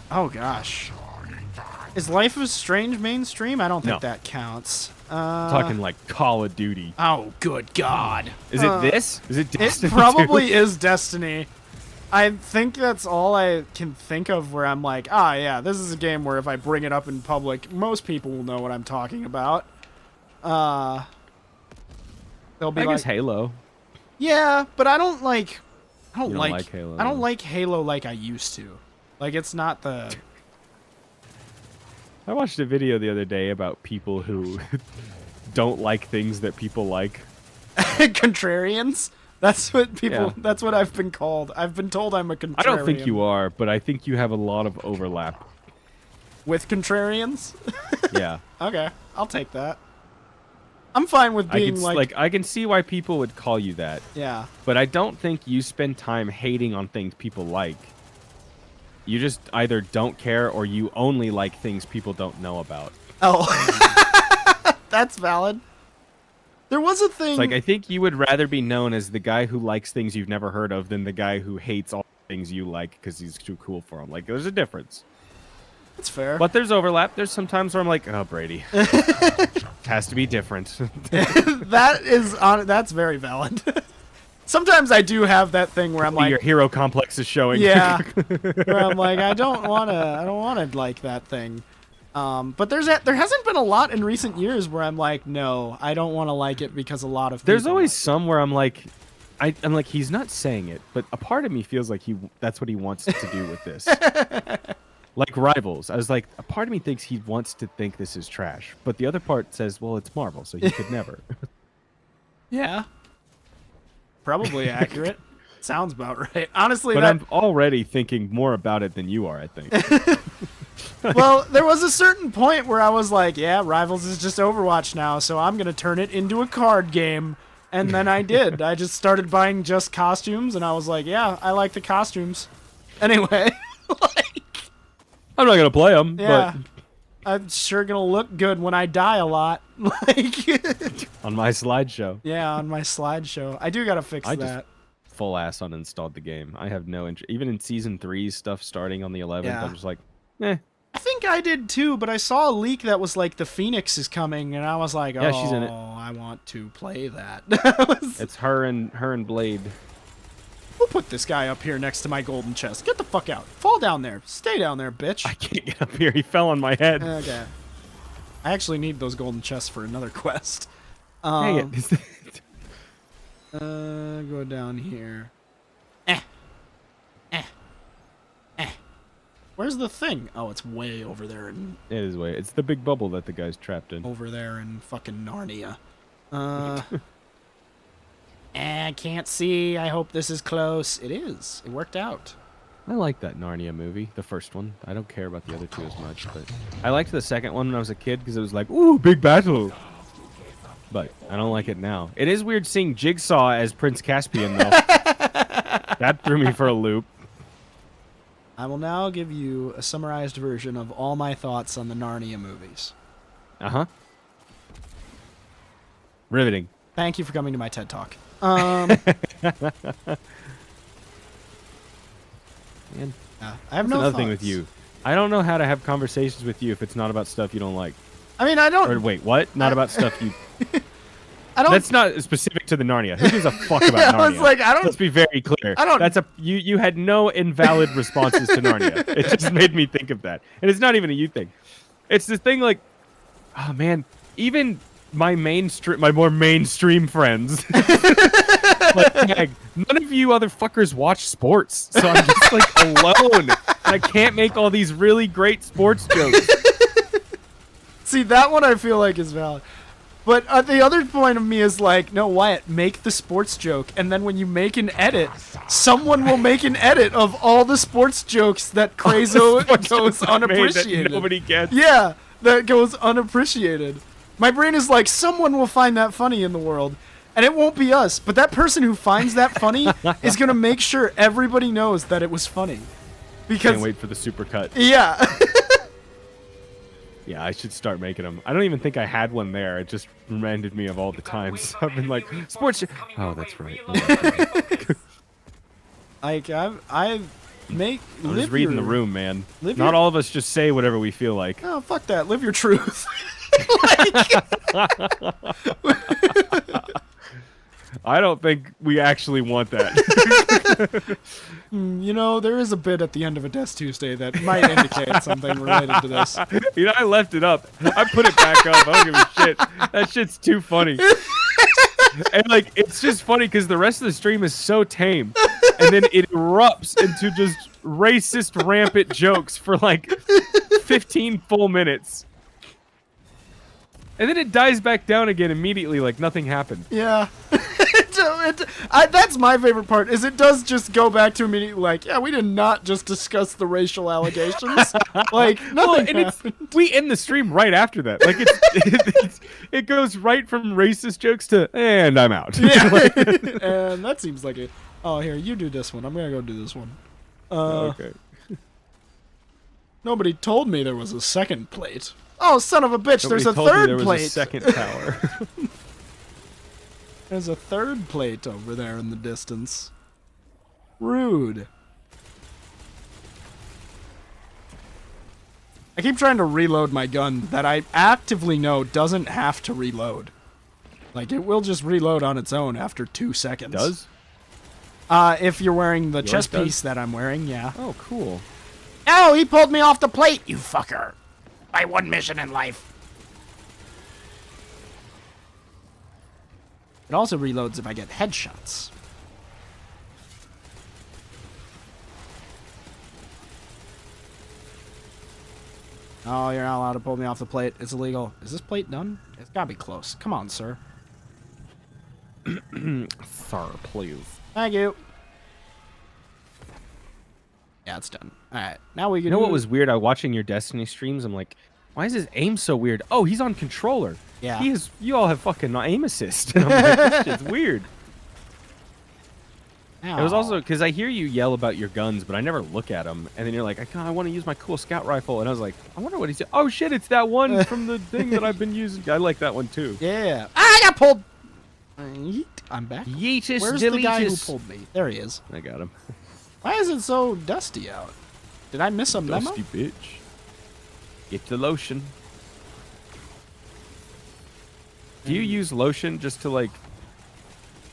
Oh, gosh. Is Life is Strange mainstream? I don't think No. that counts. Talking, like, Call of Duty. Oh, good God. Is it this? Is it It Destiny? probably is Destiny. I think that's all I can think of where I'm like, yeah, this is a game where if I bring it up in public, most people will know what I'm talking about. They'll be I like, guess Halo. yeah, but I don't like Halo, I don't though. like Halo like I used to. Like, it's not the... I watched a video the other day about people who don't like things that people like. Contrarians? That's what people... Yeah. That's what I've been called. I've been told I'm a contrarian. I don't think you are, but I think you have a lot of overlap. With contrarians? Yeah. Okay, I'll take that. I'm fine with I being can, like... I can see why people would call you that, Yeah. but I don't think you spend time hating on things people like. You just either don't care or you only like things people don't know about. Oh. That's valid. There was a thing... It's like, I think you would rather be known as the guy who likes things you've never heard of than the guy who hates all things you like because he's too cool for them. Like, there's a difference. That's fair. But there's overlap. There's some times where I'm like, oh, Brady. Has to be different. That's very valid. Sometimes I do have that thing where I'm like, your hero complex is showing. yeah, where I'm like, I don't want to like that thing. But there hasn't been a lot in recent years where I'm like, no, I don't want to like it because a lot of There's people always like some where I'm like, I'm like, he's not saying it, but a part of me feels like that's what he wants to do with this. Like Rivals, I was like, a part of me thinks he wants to think this is trash, but the other part says, well, it's Marvel, so he could never. Yeah. Probably accurate. Sounds about right. Honestly, But I'm already thinking more about it than you are, I think. well, there was a certain point where I was like, yeah, Rivals is just Overwatch now, so I'm going to turn it into a card game. And then I did. I just started buying just costumes, and I was like, yeah, I like the costumes. Anyway, like, I'm not going to play them, yeah. I'm sure going to look good when I die a lot. Like, but on my slideshow. yeah, on my slideshow. I do got to fix I that. just full ass uninstalled the game. I have no interest. Even in Season 3 stuff starting on the 11th, Yeah. I'm just like, eh. I think I did too, but I saw a leak that was like the Phoenix is coming, and I was like, Yeah, she's in it. I want to play that. It's her and Blade. Who put this guy up here next to my golden chest? Get the fuck out. Fall down there. Stay down there, bitch. I can't get up here. He fell on my head. Okay. I actually need those golden chests for another quest. Dang it. Go down here. Where's the thing? Oh, it's way over there in It is way. It's the big bubble that the guy's trapped in. fucking Narnia. I can't see. I hope this is close. It is. It worked out. I like that Narnia movie, the first one. I don't care about the other two as much, but I liked the second one when I was a kid because it was like, ooh, big battle. But I don't like it now. It is weird seeing Jigsaw as Prince Caspian, though. That threw me for a loop. I will now give you a summarized version of all my thoughts on the Narnia movies. Uh-huh. Riveting. Thank you for coming to my TED Talk. Man, I have that's no another thoughts. thing with you. I don't know how to have conversations with you if it's not about stuff you don't like. I mean, I don't. Or wait, what? Not about stuff you... I don't. That's not specific to the Narnia. Who gives a fuck about Narnia? I was like, I don't. Let's be very clear. I don't- That's a you had no invalid responses to Narnia. It just made me think of that. And it's not even a you thing. It's this thing like, oh man, even my more mainstream friends, like, tag, none of you other fuckers watch sports. So I'm just like alone. And I can't make all these really great sports jokes. See, that one I feel like is valid. But the other point of me is like, no, Wyatt, make the sports joke, and then when you make an edit, someone will make an edit of all the sports jokes that Krazo goes unappreciated. That nobody gets. Yeah, that goes unappreciated. My brain is like, someone will find that funny in the world, and it won't be us. But that person who finds that funny is gonna make sure everybody knows that it was funny. Because Can't wait for the supercut. yeah. Yeah, I should start making them. I don't even think I had one there. It just reminded me of all the times I've been like, sports. Oh, that's right. Like I make. I'm just reading the room, man. live Not your- all of us just say whatever we feel like. Oh, fuck that. Live your truth. I don't think we actually want that. You know, there is a bit at the end of a Destuesday that might indicate something related to this. You know, I left it up. I put it back up. I don't give a shit. That shit's too funny. And like, it's just funny because the rest of the stream is so tame, and then it erupts into just racist, rampant jokes for like 15 full minutes, and then it dies back down again immediately, like nothing happened. Yeah. That's my favorite part, is it does just go back to immediately like, yeah, we did not just discuss the racial allegations. Like, nothing happened. We end the stream right after that. Like it goes right from racist jokes to, and I'm out. Yeah. And that seems like it. Oh, here, you do this one. I'm going to go do this one. Okay. Nobody told me there was a second plate. Oh, son of a bitch, Nobody there's a told me third there was plate. a second tower. There's a third plate over there in the distance. Rude. I keep trying to reload my gun that I actively know doesn't have to reload. Like, it will just reload on its own after 2 seconds. Does? If you're wearing the Yours chest does? piece that I'm wearing, yeah. Oh, cool. Oh, he pulled me off the plate, you fucker. My one mission in life. It also reloads if I get headshots. Oh, you're not allowed to pull me off the plate. It's illegal. Is this plate done? It's gotta be close. Come on, sir. Sir, please. Thank you. Yeah, it's done. Alright, now we can You know what was weird? I watching your Destiny streams. I'm like, why is his aim so weird? Oh, he's on controller. Yeah. You all have fucking aim assist. And I'm like, this shit's weird. It was also because I hear you yell about your guns, but I never look at them. And then you're like, I want to use my cool scout rifle. And I was like, I wonder what he's. Oh shit, it's that one from the thing that I've been using. I like that one too. Yeah. I got pulled. Yeet. I'm back. Yeetus Where's the guy who pulled me? There he is. I got him. Why is it so dusty out? Did I miss a memo? Dusty bitch. Get the lotion. Do you use lotion just to like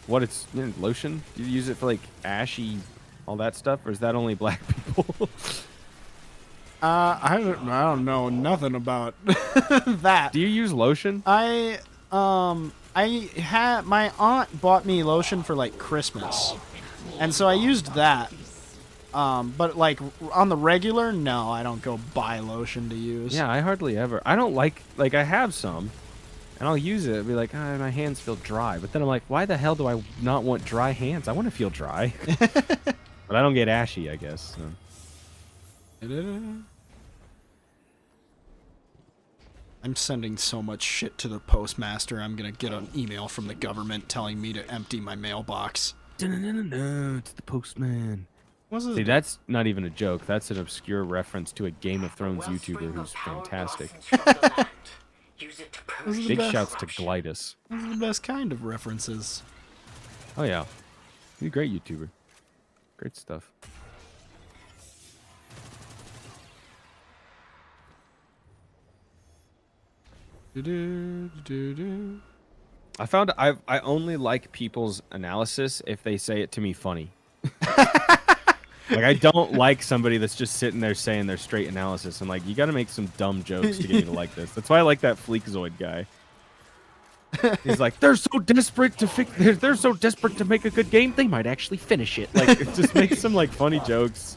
what it's lotion? Do you use it for like ashy, all that stuff, or is that only black people? I don't know nothing about that. Do you use lotion? I had my aunt bought me lotion for like Christmas, and so I used that. But like on the regular, no, I don't go buy lotion to use. Yeah, I hardly ever. I don't like I have some, and I'll use it. I'll be like, my hands feel dry, but then I'm like, why the hell do I not want dry hands? I want to feel dry, but I don't get ashy, I guess. So. I'm sending so much shit to the postmaster. I'm gonna get an email from the government telling me to empty my mailbox. It's the postman. See, that's not even a joke. That's an obscure reference to a Game of Thrones YouTuber who's fantastic. Big shouts to Glidus. Those are the best kind of references. Oh, yeah. He's a great YouTuber. Great stuff. I found I only like people's analysis if they say it to me funny. Like, I don't like somebody that's just sitting there saying their straight analysis. I'm like, you got to make some dumb jokes to get me to like this. That's why I like that Fleekzoid guy. He's like, they're so desperate to they're so desperate to make a good game, they might actually finish it. Like, it just makes some like funny jokes.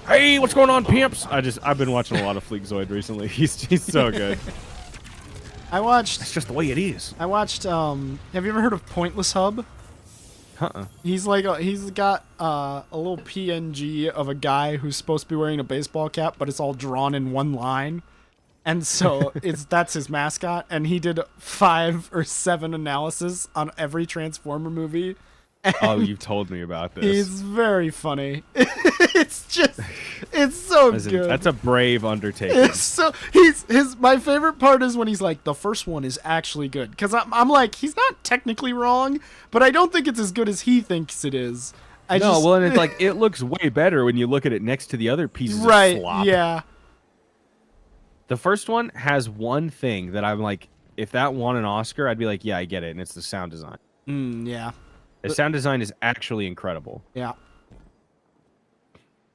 Hey, what's going on, pimps? I've been watching a lot of Fleekzoid recently. He's so good. That's just the way it is. I watched. Have you ever heard of Pointless Hub? He's got a little PNG of a guy who's supposed to be wearing a baseball cap, but it's all drawn in one line, and so that's his mascot. And he did 5 or 7 analysis on every Transformer movie. Oh, you've told me about this. He's very funny. It's so good. That's a brave undertaking. It's so my favorite part is when he's like, the first one is actually good, because I'm like, he's not technically wrong, but I don't think it's as good as he thinks it is. And it's like, it looks way better when you look at it next to the other pieces of slop. Yeah. The first one has one thing that I'm like, if that won an Oscar, I'd be like, yeah, I get it, and it's the sound design. Yeah. The sound design is actually incredible. Yeah.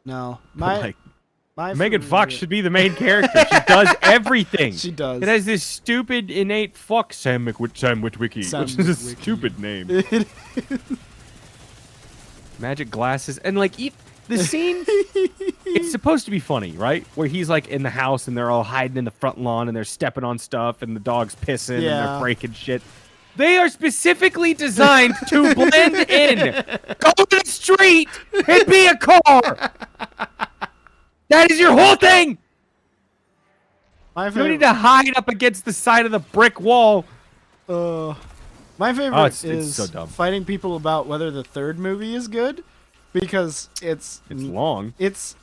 No, Megan Fox should be the main character. She does everything. She does. It has this stupid innate fuck Sam Witwicky, which is a stupid name. Magic glasses, and like the scene. It's supposed to be funny, right? Where he's like in the house and they're all hiding in the front lawn and they're stepping on stuff and the dog's pissing and they're breaking shit. They are specifically designed to blend in. Go to the street and be a car. That is your whole thing. You need to hide up against the side of the brick wall. My favorite is so dumb. Fighting people about whether the third movie is good, because it's long. It's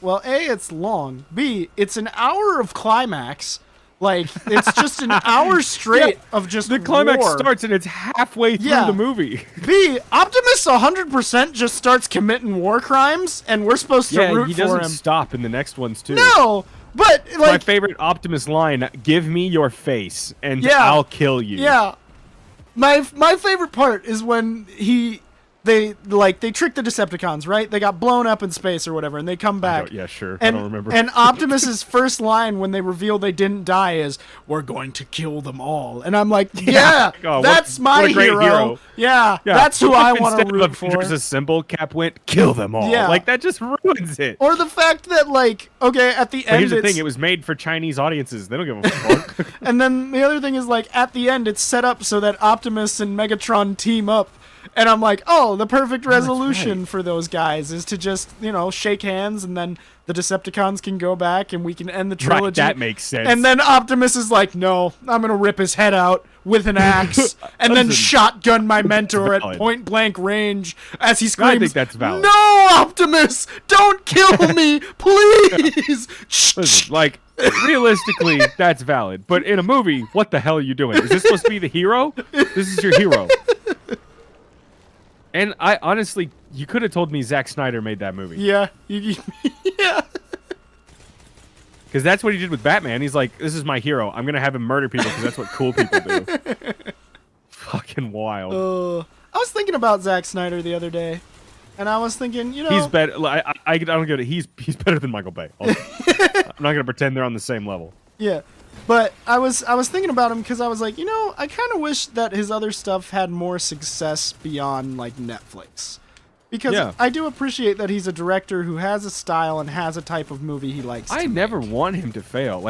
well, A, it's long. B, it's an hour of climax. Like, it's just an hour straight of just the climax war. starts and it's halfway through the movie. B, Optimus 100% just starts committing war crimes, and we're supposed to root for him. He doesn't stop in the next ones too. No, but like my favorite Optimus line: "Give me your face, and I'll kill you." Yeah, my favorite part is when they trick the Decepticons, right? They got blown up in space or whatever, and they come back. Yeah, sure. And, I don't remember. And Optimus's first line when they reveal they didn't die is, "We're going to kill them all." And I'm like, that's my what a great hero. Yeah, that's who I want to root for. There's a symbol. Cap went, "Kill them all." Yeah. Like, that just ruins it. Or the fact that, like, okay, at the end, here's the thing: it was made for Chinese audiences. They don't give a fuck. And then the other thing is, like, at the end, it's set up so that Optimus and Megatron team up. And I'm like, oh, the perfect resolution for those guys is to just, shake hands, and then the Decepticons can go back and we can end the trilogy. Right, that makes sense. And then Optimus is like, no, I'm going to rip his head out with an axe and then shotgun my mentor at point blank range as he screams, I think that's valid. "No, Optimus, don't kill me, please." Listen, like, realistically, that's valid. But in a movie, what the hell are you doing? Is this supposed to be the hero? This is your hero. And I honestly, you could have told me Zack Snyder made that movie. Yeah. Yeah. Because that's what he did with Batman. He's like, this is my hero. I'm going to have him murder people because that's what cool people do. Fucking wild. I was thinking about Zack Snyder the other day, and I was thinking, you know, He's better. I don't get it. He's better than Michael Bay. I'm not going to pretend they're on the same level. Yeah, but I was thinking about him because I was like, you know, I kind of wish that his other stuff had more success beyond like Netflix, because Yeah. I do appreciate that he's a director who has a style and has a type of movie he likes. I to never make. want him to fail.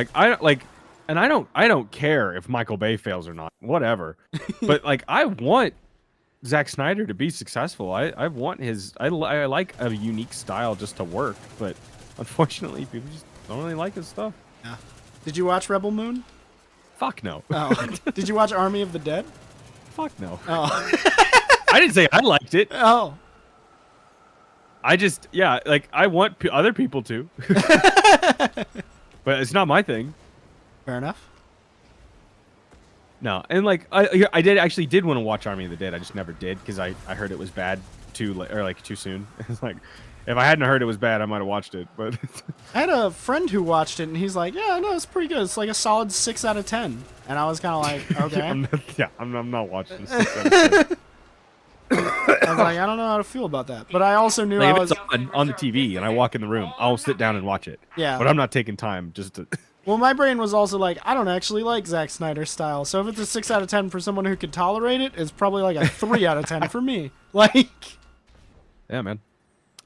And I don't care if Michael Bay fails or not. Whatever. But like, I want Zack Snyder to be successful. I want his. I like a unique style just to work. But unfortunately, people just don't really like his stuff. Yeah. Did you watch Rebel Moon? Fuck no. Oh. Did you watch Army of the Dead? Fuck no. Oh. I didn't say I liked it. Oh. I just like I want other people to. But it's not my thing. Fair enough. No, and like I did want to watch Army of the Dead. I just never did because I heard it was bad too soon. It's like if I hadn't heard it was bad, I might have watched it. But I had a friend who watched it, and he's like, "Yeah, no, it's pretty good. It's like a solid 6 out of 10." And I was kind of like, "Okay." I'm not watching. I was like, "I don't know how to feel about that," but I also knew Like, I if was. it's on the TV and I walk in the room, I'll sit down and watch it. Yeah. But I'm not taking time just to. Well, my brain was also like, I don't actually like Zack Snyder's style, so if it's a 6 out of 10 for someone who could tolerate it, it's probably like a 3 out of 10 for me. Like, Yeah, man.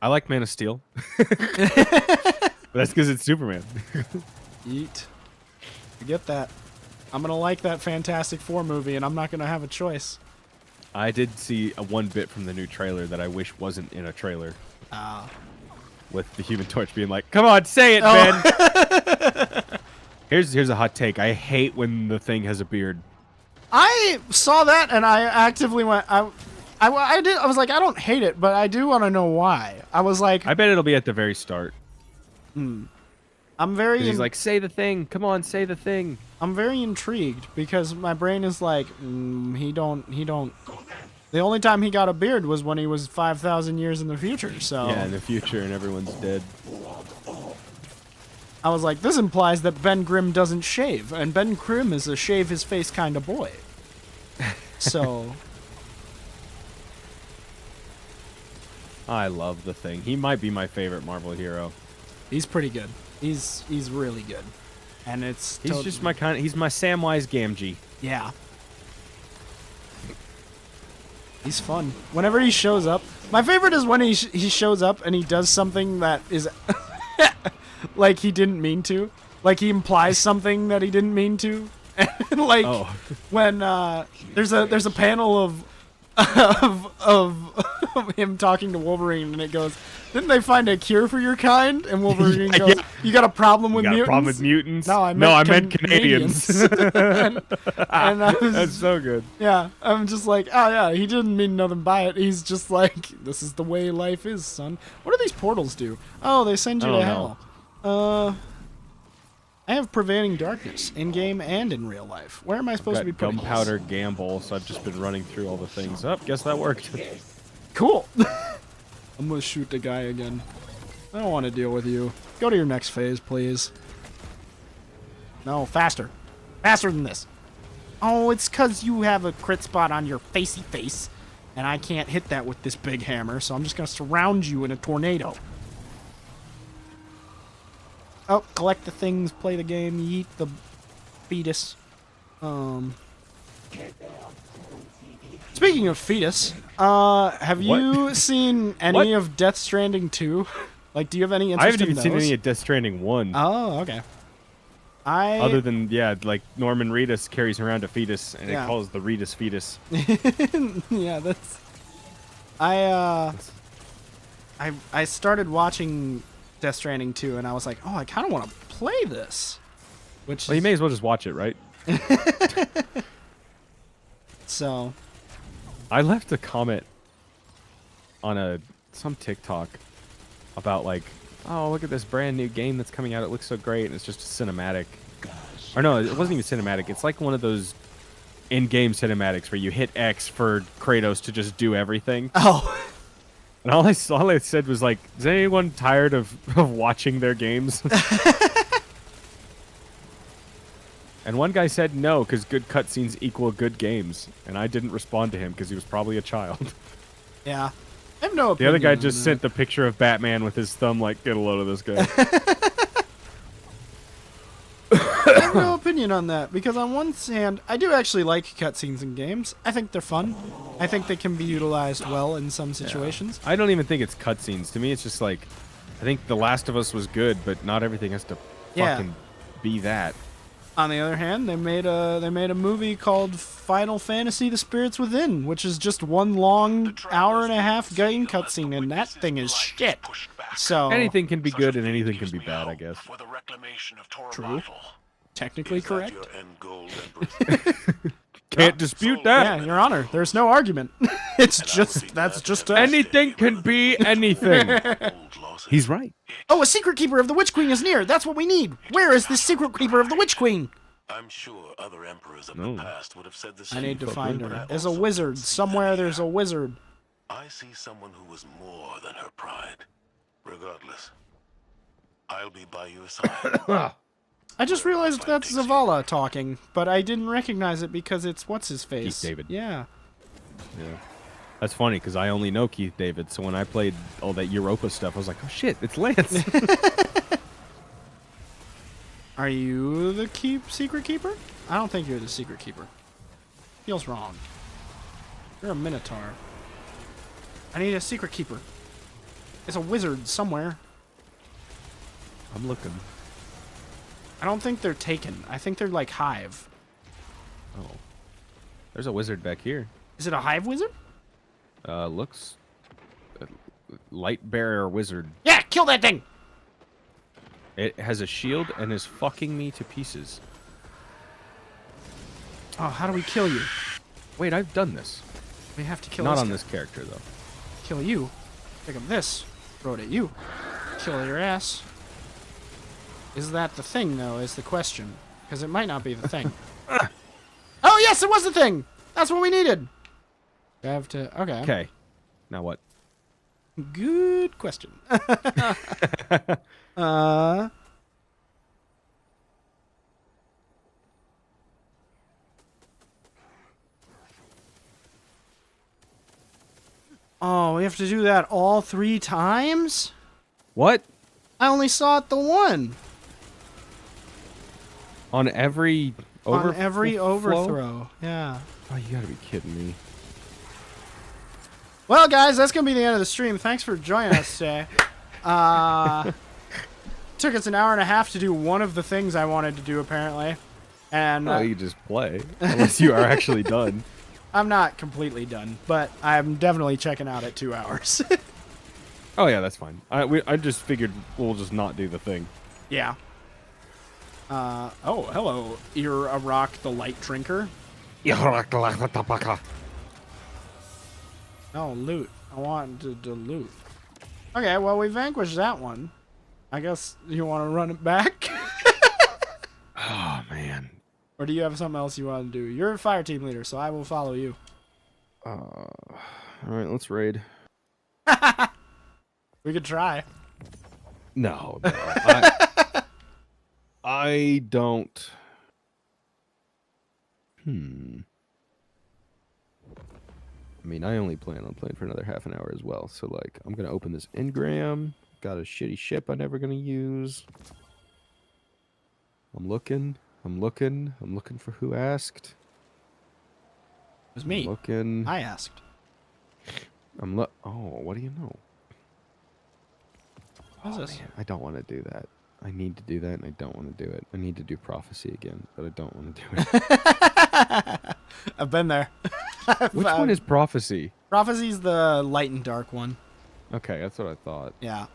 I like Man of Steel. But that's because it's Superman. eat. I get that. I'm gonna like that Fantastic Four movie, and I'm not gonna have a choice. I did see one bit from the new trailer that I wish wasn't in a trailer. With the Human Torch being like, "Come on, say it, Ben." Here's a hot take. I hate when the Thing has a beard. I saw that, and I actively went. I was like, I don't hate it, but I do want to know why. I was like, I bet it'll be at the very start. I'm very. 'Cause he's like, "Say the thing. Come on, say the thing." I'm very intrigued because my brain is like, he don't. The only time he got a beard was when he was 5,000 years in the future. So Yeah, in the future, and everyone's dead. I was like, this implies that Ben Grimm doesn't shave, and Ben Grimm is a shave his face kind of boy. So I love the Thing. He might be my favorite Marvel hero. he's pretty good. He's really good, and it's He's just my kind. He's my Samwise Gamgee. yeah. He's fun. Whenever he shows up, my favorite is when he shows up and he does something that is like he didn't mean to. Like he implies something that he didn't mean to. And like when there's a panel of him talking to Wolverine, and it goes, "Didn't they find a cure for your kind?" And Wolverine goes, "You got a problem with You got mutants?" a problem with mutants? No, I meant Canadians. and I was, That's so good. yeah, I'm just like, oh yeah, he didn't mean nothing by it. He's just like, this is the way life is, son. What do these portals do? Oh, they send you I to don't hell. I have Pervading Darkness in game and in real life. Where am I supposed to be Got putting Gunpowder Gamble, so I've just been running through all the things. Oh, guess that worked. this? Cool. I'm gonna shoot the guy again. I don't want to deal with you. Go to your next phase, please. No, faster. Faster than this. Oh, it's because you have a crit spot on your facey face, and I can't hit that with this big hammer, so I'm just going to surround you in a tornado. Oh, collect the things, play the game, yeet the fetus. Speaking of fetus, have you seen any of Death Stranding 2? Like, do you have any I interest haven't in even seen those? any of Death Stranding 1. Oh, okay. Other than, like Norman Reedus carries around a fetus, and Yeah. it calls the Reedus fetus. Yeah, that's. I started watching Death Stranding 2, and I was like, oh, I kind of want to play this. Which Well, you may as well just watch it, right? so. I left a comment on some TikTok about like, oh, look at this brand new game that's coming out. It looks so great, and it's just a cinematic. Or no, it wasn't even cinematic. It's like one of those in-game cinematics where you hit X for Kratos to just do everything. Oh. And all I said was like, is anyone tired of watching their games? And one guy said no, because good cutscenes equal good games. And I didn't respond to him because he was probably a child. Yeah. I have no The other opinion guy on just that. sent the picture of Batman with his thumb like, get a load of this guy. I have no opinion on that because on one hand, I do actually like cutscenes in games. I think they're fun. I think they can be utilized well in some situations. I don't even think it's cutscenes. To me, it's just like, I think The Last of Us was good, but not everything has to Yeah. fucking be that. On the other hand, they made a movie called Final Fantasy: The Spirits Within, which is just one long hour and a half game cutscene, and that thing is shit. So Anything can be good and anything can be bad, I guess. For the reclamation of True. Technically correct. Your end goal, Empress? Can't dispute that. Yeah, Your Honor, there's no argument. It's just that's just us. Anything can be anything. Old losses. He's right. Oh, a secret keeper of the Witch Queen is near. That's what we need. Where is the secret keeper of the Witch Queen? I'm sure other emperors of No. the past would have said the I same. need to but find I her. There's a also wizard. see Somewhere many there's a wizard. I see someone who was more than her pride. Regardless, I'll be by your side. I just realized that's Zavala talking, but I didn't recognize it because it's what's-his-face. Keith David. Yeah. Yeah. That's funny because I only know Keith David, so when I played all that Europa stuff, I was like, oh shit, it's Lance. Are you the secret keeper? I don't think you're the secret keeper. Feels wrong. You're a minotaur. I need a secret keeper. It's a wizard somewhere. I'm looking. I don't think they're taken. I think they're like hive. Oh. There's a wizard back here. Is it a hive wizard? Looks... light bearer wizard. Yeah, kill that thing! It has a shield and is fucking me to pieces. Oh, how do we kill you? Wait, I've done this. We have to kill Not this on guy. this character, though. Kill you. Pick up this. Throw it at you. Kill your ass. Is that the thing, though, is the question. Because it might not be the thing. Oh, yes, it was the thing! That's what we needed! I have to... Okay. Okay. Now what? Good question. Oh, we have to do that all 3 times? What? I only saw it the one. On every On every flow? overthrow. Yeah. Oh, you gotta be kidding me. Well, guys, that's going to be the end of the stream. Thanks for joining us today. Took us an hour and a half to do one of the things I wanted to do, apparently. And Oh, you just play. Unless you are actually done. I'm not completely done, but I'm definitely checking out at 2 hours. Oh, yeah, that's fine. I just figured we'll just not do the thing. Yeah. Oh, hello. You're a rock, the light drinker. Oh, loot. I want to loot. Okay, well, we vanquished that one. I guess you want to run it back? Oh, man. Or do you have something else you want to do? You're a fire team leader, so I will follow you. All right, let's raid. We could try. No. I don't. I mean, I only plan on playing for another half an hour as well. So, like, I'm going to open this engram. Got a shitty ship I'm never going to use. I'm looking for who asked. It was me. I'm looking. I asked. Oh, what do you know? What's this? Man, I don't want to do that. I need to do that, and I don't want to do it. I need to do prophecy again, but I don't want to do it. I've been there. Which one is prophecy? Prophecy's the light and dark one. Okay, that's what I thought. Yeah.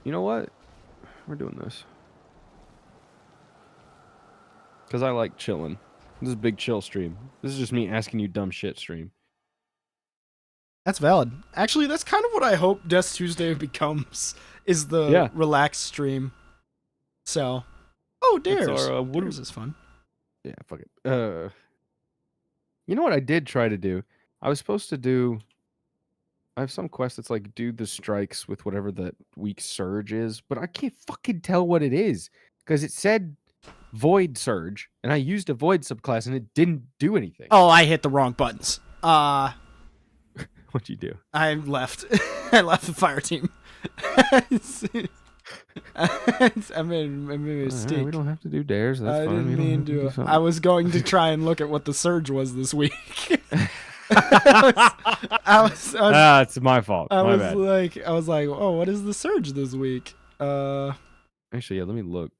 You know what? We're doing this. Because I like chilling. This is a big chill stream. This is just me asking you dumb shit stream. That's valid. Actually, that's kind of what I hope Destuesday becomes, is the relaxed stream. So, oh, dares. Dares is fun. Yeah, fuck it. You know what I did try to do? I was supposed to do... I have some quest that's like, do the strikes with whatever that weak surge is, but I can't fucking tell what it is. Because it said Void Surge, and I used a Void subclass, and it didn't do anything. Oh, I hit the wrong buttons. What'd you do? I left. I left the fire team. I made a mistake. Right, we don't have to do dares. That's I fine. didn't mean do to. something. I was going to try and look at what the surge was this week. I was It's my fault. I My was bad. like, oh, what is the surge this week? Actually, yeah, let me look.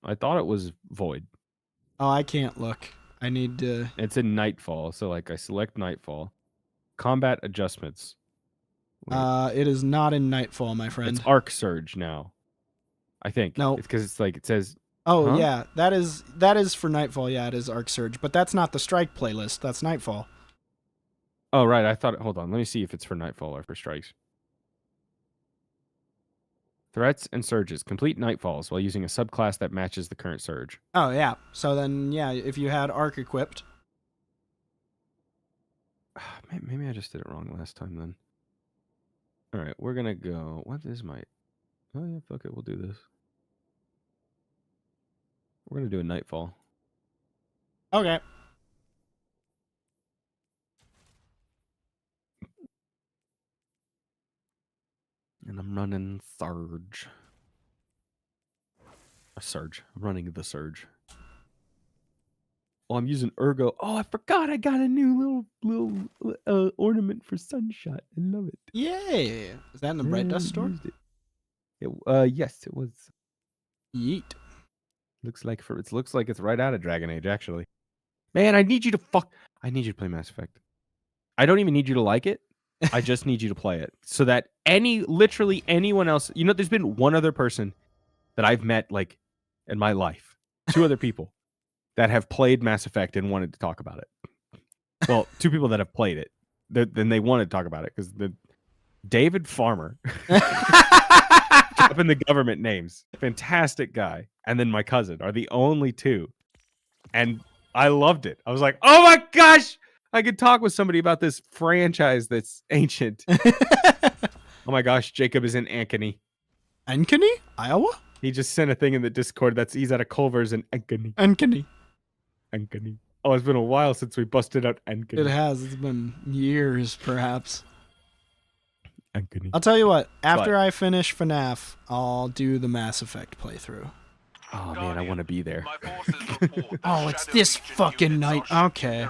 I thought it was Void. Oh, I can't look. I need to. It's in Nightfall, so like I select Nightfall. Combat adjustments. Wait, It is not in Nightfall, my friend. it's Arc Surge now. I think. No. It's because it's like it says. Oh Huh? yeah, that is for Nightfall. Yeah, it is Arc Surge, but that's not the Strike playlist. That's Nightfall. Oh right, I thought. Hold on, let me see if it's for Nightfall or for Strikes. Threats and surges. Complete Nightfalls while using a subclass that matches the current surge. Oh yeah. So then, yeah, if you had Arc equipped. Maybe I just did it wrong last time then. All right, we're gonna go. What is my? Oh yeah, fuck it, we'll do this. We're gonna do a Nightfall. Okay. And I'm running Surge. A Surge. I'm running the Surge. Oh, I'm using Ergo. Oh, I forgot I got a new little ornament for Sunshot. I love it. Yay! Is that in the Bright Dust store? Used it. Yes, it was. Yeet. Looks like it's right out of Dragon Age, actually. Man, I need you to play Mass Effect. I don't even need you to like it. I just need you to play it. So that literally anyone else, there's been one other person that I've met like in my life. 2 other people that have played Mass Effect and wanted to talk about it. Well, 2 people that have played it. Then they wanted to talk about it because David Farmer. Up in the government names. Fantastic guy. And then my cousin are the only 2. And I loved it. I was like, oh my gosh, I could talk with somebody about this franchise that's ancient. Oh my gosh, Jacob is in Ankeny. Ankeny? Iowa? He just sent a thing in the Discord he's at a Culver's in Ankeny. Ankeny. Ankeny. Oh, it's been a while since we busted out Ankeny. It has. It's been years, perhaps. Ankeny. I'll tell you what. After I finish FNAF, I'll do the Mass Effect playthrough. Oh man, I want to be there. Oh, it's this fucking night. Okay.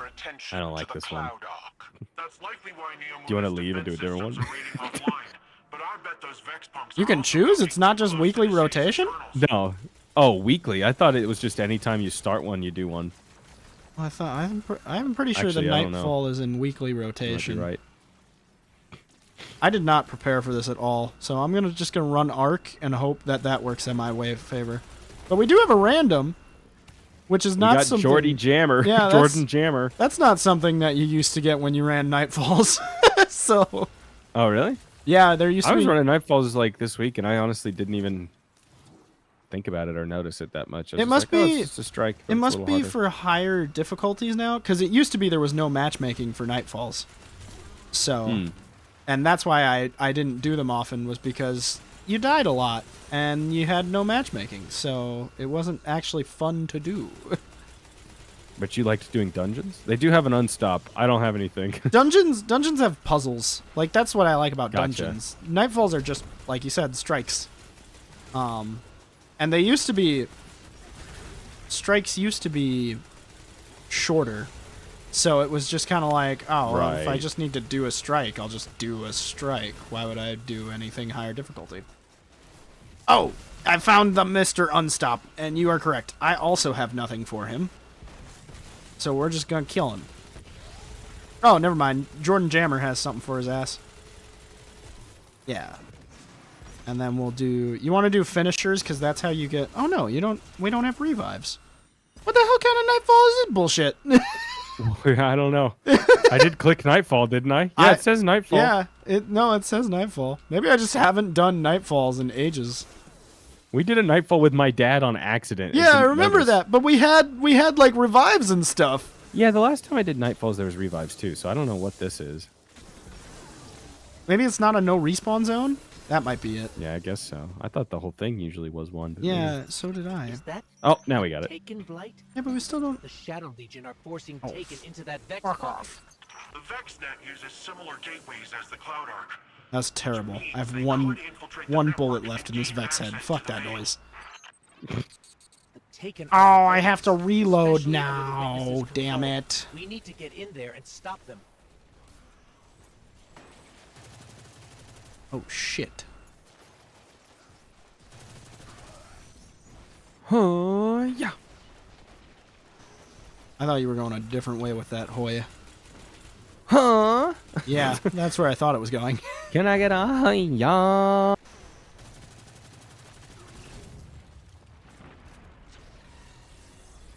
I don't like this one. Do you want to leave and do a different one? You can choose? It's not just weekly rotation? No. Oh, weekly. I thought it was just anytime you start one, you do one. Well, I'm pretty sure Actually, the I don't know. Nightfall is in weekly You might be rotation. right. I did not prepare for this at all, so I'm just gonna run Arc and hope that works in my favor. But we do have a random, which is We not got something. Jordy Jammer. Yeah, Jordan Jammer. That's not something that you used to get when you ran Nightfalls. So Oh, really? yeah, there used to I was be. running Nightfalls like this week, and I honestly didn't even think about it or notice it that much. I was It just must like, oh, be- it's just a strike. but It it's a must little be harder. for higher difficulties now, because it used to be there was no matchmaking for Nightfalls. So, and that's why I didn't do them often, was because you died a lot and you had no matchmaking, so it wasn't actually fun to do. But you liked doing dungeons? They do have an unstop. I don't have anything. Dungeons have puzzles. Like, that's what I like about Gotcha. dungeons. Nightfalls are just, like you said, strikes. And they used to be... Strikes used to be shorter. So it was just kind of like, oh, well, if I Right. just need to do a strike, I'll just do a strike. Why would I do anything higher difficulty? Oh, I found the Mr. Unstop, and you are correct. I also have nothing for him. So we're just gonna kill him. Oh, never mind. Jordan Jammer has something for his ass. Yeah. And then we'll do... You want to do finishers? Because that's how you get... Oh, no, you don't... We don't have revives. What the hell kind of Nightfall is this bullshit? I don't know. I did click Nightfall, didn't I? Yeah, it says Nightfall. Yeah. It says Nightfall. Maybe I just haven't done Nightfalls in ages. We did a Nightfall with my dad on accident. and Yeah, I didn't remember notice. that. But we had like revives and stuff. Yeah, the last time I did Nightfalls, there was revives too, so I don't know what this is. Maybe it's not a no respawn zone? That might be it. Yeah, I guess so. I thought the whole thing usually was one. But Yeah, so did I. Is that Oh, now we got it. Taken Blight? Yeah, but we still don't. The Shadow Legion are forcing Oh, Taken into that Vex Fuck pocket. off. The VexNet uses similar gateways as the Cloud Arc. That's terrible. I have one bullet left in this Vex head. Fuck that noise. The Taken Oh, are I have to reload especially under the now. Witness's Damn control. it. We need to get in there and stop them. Oh, shit. Yeah. I thought you were going a different way with that, Hoya. Huh? Yeah, that's where I thought it was going. Can I get a yeah?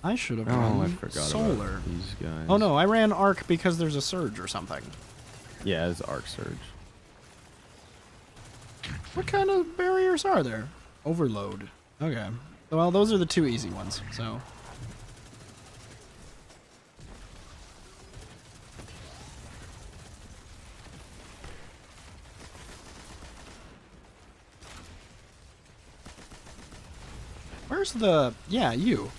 I should have Oh, I run forgot solar. about these guys. Oh no, I ran arc because there's a surge or something. Yeah, it's Arc Surge. What kind of barriers are there? Overload. Okay. Well, those are the two easy ones, so. Where's the... Yeah, you.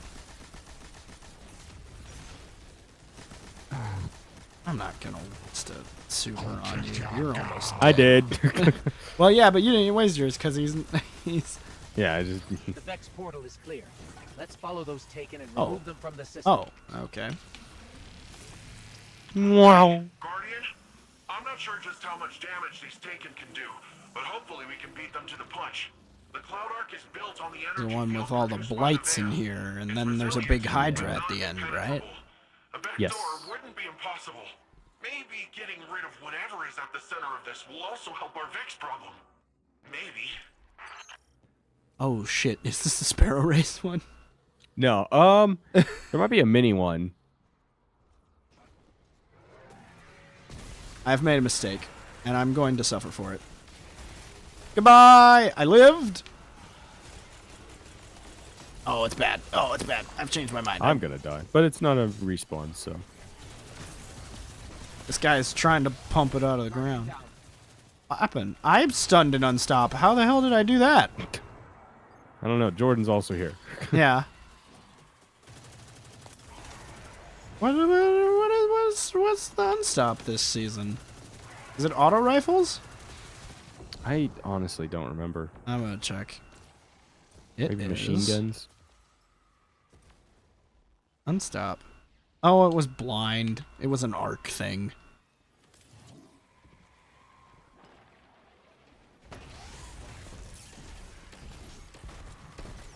I'm not gonna waste a super on you. You're almost I dead. did. Well, yeah, but you didn't waste yours because he's... Yeah, I just. The Vex portal is clear. Let's follow those Taken and Oh. remove them from the system. Oh, okay. Wow. Guardian, I'm not sure just how much damage these Taken can do, but hopefully we can beat them to the punch. The Cloud Arc is built on the The energy one field with all the produced by blights in Veil. here, and It's then there's a resilient big and Hydra at the end, non-penetrable. right? A back Yes. door wouldn't be impossible. Maybe getting rid of whatever is at the center of this will also help our Vex problem. Maybe. Oh shit, is this the Sparrow Race one? No. There might be a mini one. I've made a mistake, and I'm going to suffer for it. Goodbye! I lived! Oh, it's bad. Oh, it's bad. I've changed my mind. I'm gonna die, but it's not a respawn, so. This guy's trying to pump it out of the ground. What happened? I'm stunned and unstop. How the hell did I do that? I don't know. Jordan's also here. Yeah. What's the unstop this season? Is it auto rifles? I honestly don't remember. I'm gonna check. It Maybe is machine guns. Unstop. Oh, it was blind. It was an arc thing.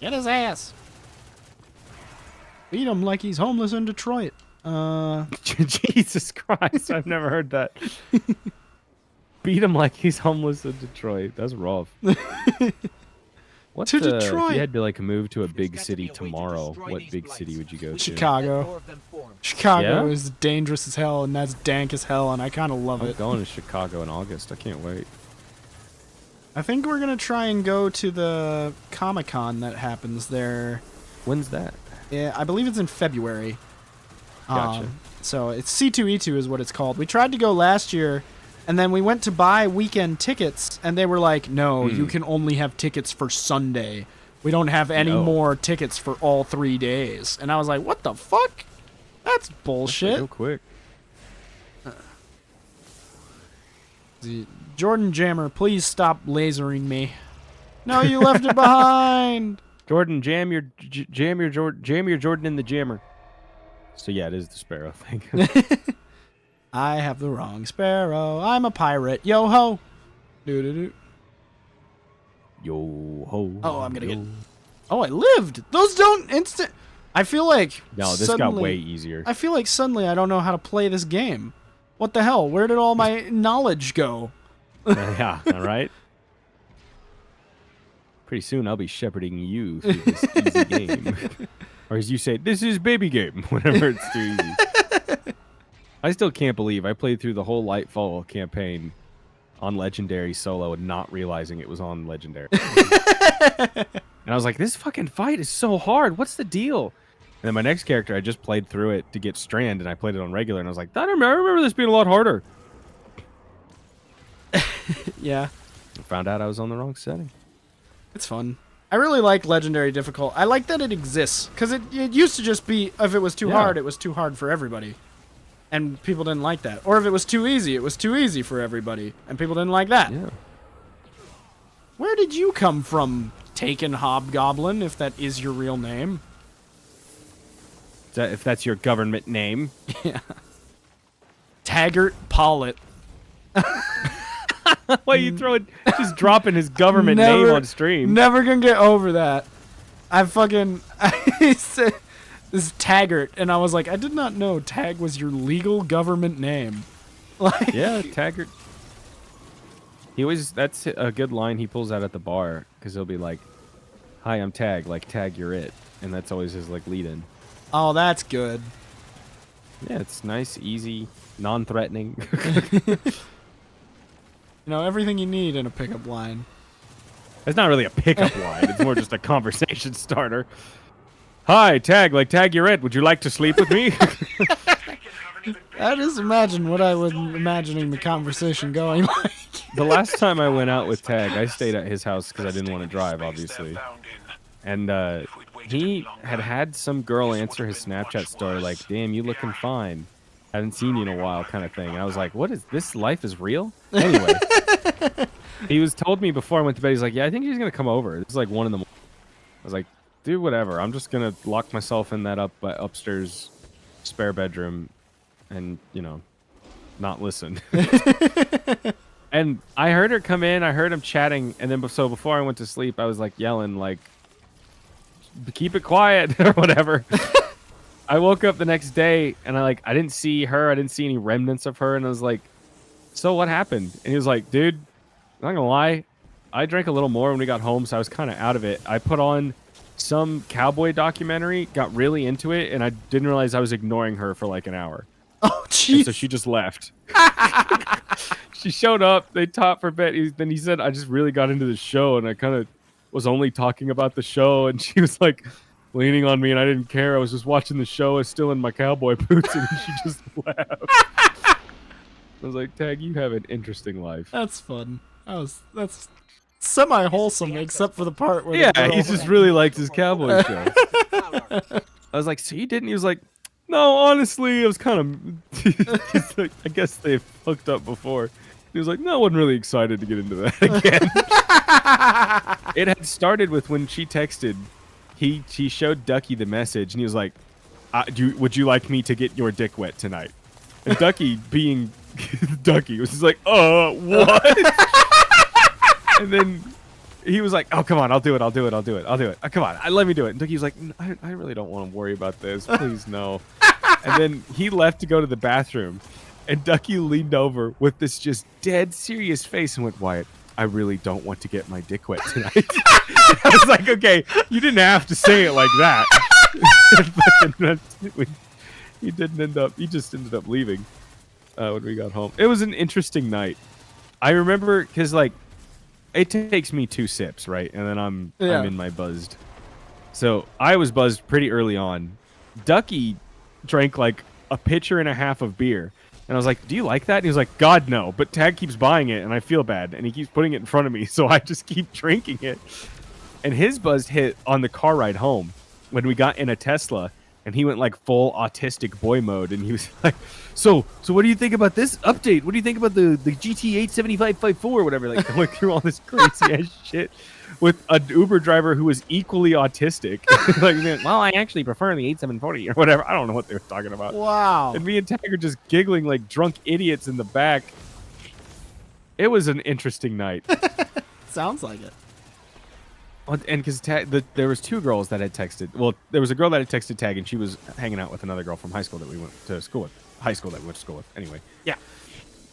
Get his ass. Beat him like he's homeless in Detroit. Jesus Christ! I've never heard that. Beat him like he's homeless in Detroit. That's rough. What's To If Detroit. you had to like move to a There's big got to city be a way to tomorrow, destroy what these big blights. city would you go to? Chicago. Let more of them form. Chicago Yeah? is dangerous as hell, and that's dank as hell, and I kind of love I'm it. going to Chicago in August. I can't wait. I think we're gonna try and go to the Comic-Con that happens there. When's that? Yeah, I believe it's in February. Gotcha. So it's C2E2 is what it's called. We tried to go last year, and then we went to buy weekend tickets, and they were like, no, you can only have tickets for Sunday. We don't have any No. more tickets for all 3 days. And I was like, what the fuck? That's bullshit. Go quick. Jordan Jammer, please stop lasering me. No, you left it behind. Jordan, jam your Jordan in the jammer. So yeah, it is the Sparrow thing. I have the wrong sparrow. I'm a pirate. Yo ho. Doo-doo-doo. Yo ho. Oh, I'm gonna yo. get. Oh, I lived. Those don't instant. I feel like. No, this suddenly, got way easier. I feel like suddenly I don't know how to play this game. What the hell? Where did all my knowledge go? Yeah, all right. Pretty soon I'll be shepherding you through this easy game. Or as you say, this is baby game, whenever it's too easy. I still can't believe I played through the whole Lightfall campaign on Legendary solo and not realizing it was on Legendary. And I was like, this fucking fight is so hard. What's the deal? And then my next character, I just played through it to get Strand, and I played it on regular, and I was like, I remember this being a lot harder. Yeah. I found out I was on the wrong setting. It's fun. I really like Legendary Difficult. I like that it exists. Because it used to just be, if it was too hard, it was too hard for everybody. And people didn't like that. Or if it was too easy, it was too easy for everybody. And people didn't like that. Yeah. Where did you come from, Taken Hobgoblin, if that is your real name? If that's your government name. Yeah. Taggart Pollitt. Why you just dropping his government name on stream? Never gonna get over that. I said this is Taggart, and I was like, I did not know Tag was your legal government name. Like, Yeah, Taggart. That's a good line he pulls out at the bar, because he'll be like, "Hi, I'm Tag, like Tag, you're it," and that's always his like lead in. Oh, that's good. Yeah, it's nice, easy, non-threatening. You know, everything you need in a pickup line. It's not really a pickup line. It's more just a conversation starter. Hi, Tag, like Tag, you're it. Would you like to sleep with me? I just imagine what I was imagining the conversation going like. The last time I went out with Tag, I stayed at his house because I didn't want to drive, obviously. And he had some girl answer his Snapchat story like, "Damn, you looking fine. Haven't seen you in a while," kind of thing. And I was like, what is this? Life is real? Anyway. He was told me before I went to bed, he's like, "Yeah, I think he's going to come over." This is like 1 in the morning. I was like, dude, whatever. I'm just going to lock myself in that upstairs spare bedroom and, not listen. And I heard her come in. I heard him chatting. And then so before I went to sleep, I was like yelling, like, "Keep it quiet," or whatever. I woke up the next day and I didn't see her. I didn't see any remnants of her. And I was like, "So what happened?" And he was like, "Dude, I'm not going to lie. I drank a little more when we got home, so I was kind of out of it. I put on some cowboy documentary, got really into it, and I didn't realize I was ignoring her for like an hour." Oh, And jeez. so she just left. She showed up. They taught for bed. Then he said, "I just really got into the show, and I kind of was only talking about the show." And she was like leaning on me, and I didn't care. I was just watching the show. I was still in my cowboy boots, and she just left. I was like, "Tag, you have an interesting life." That's fun. That's semi-wholesome, except for the part where Yeah, the girl- he just really liked his cowboy show. I was like, "So you didn't?" He was like, "No, honestly, it was kind of." He's like, "I guess they've hooked up before." He was like, "No, I wasn't really excited to get into that again." It had started with when she texted. He showed Ducky the message, and he was like, "Would you like me to get your dick wet tonight?" And Ducky, being Ducky, was just like, what?" And then he was like, "Oh, come on, I'll do it. Oh, come on, let me do it." And Ducky was like, I really don't want to worry about this. Please, no." And then he left to go to the bathroom. And Ducky leaned over with this just dead serious face and went, "Wyatt, I really don't want to get my dick wet tonight." I was like, okay, you didn't have to say it like that. He just ended up leaving when we got home. It was an interesting night. I remember because it takes me 2 sips, right? And then I'm in my buzzed. So I was buzzed pretty early on. Ducky drank like a pitcher and a half of beer. And I was like, "Do you like that?" And he was like, "God, no. But Tag keeps buying it, and I feel bad. And he keeps putting it in front of me, so I just keep drinking it." And his buzz hit on the car ride home when we got in a Tesla, and he went like full autistic boy mode. And he was like, So what do you think about this update? What do you think about the GT 87554 or whatever?" Like going through all this crazy ass shit with an Uber driver who was equally autistic. Like, "Well, I actually prefer the 8740 or whatever." I don't know what they were talking about. Wow. And me and Tag are just giggling like drunk idiots in the back. It was an interesting night. Sounds like it. And because there was 2 girls that had texted. Well, there was a girl that had texted Tag, and she was hanging out with another girl from high school that we went to school with. Anyway. Yeah.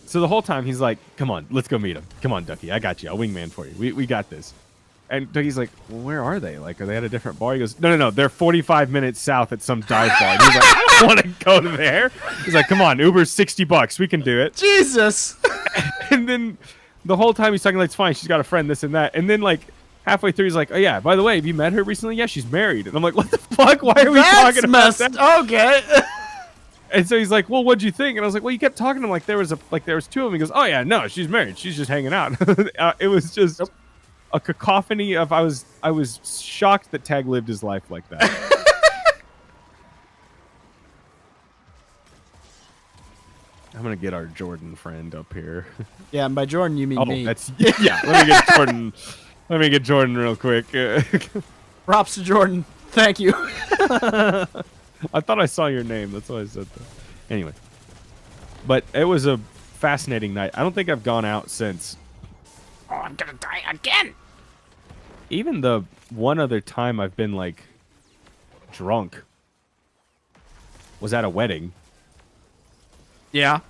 So the whole time he's like, "Come on, let's go meet him. Come on, Ducky, I got you. I'll wingman for you. We got this." And Ducky's like, "Well, where are they? Like, are they at a different bar?" He goes, No. They're 45 minutes south at some dive bar." And he's like, "I don't want to go to there." He's like, "Come on, Uber's $60. We can do it." Jesus. And then the whole time he's talking like, "It's fine. She's got a friend, this and that." And then like halfway through, he's like, "Oh yeah, by the way, have you met her recently?" "Yeah, she's married." And I'm like, "What the fuck? Why are we talking about that?" Okay. And so he's like, well, what'd you think? And I was like, well, you kept talking to him like there was two of them. He goes, oh yeah, no, she's married. She's just hanging out. It was just a cacophony of I was shocked that Tag lived his life like that. I'm gonna get our Jordan friend up here. Yeah, and by Jordan you mean me. That's yeah. Let me get Jordan. Let me get Jordan real quick. Props to Jordan. Thank you. I thought I saw your name. That's why I said that. Anyway, but it was a fascinating night. I don't think I've gone out since. Oh, I'm gonna die again. Even the one other time I've been like drunk was at a wedding. Yeah.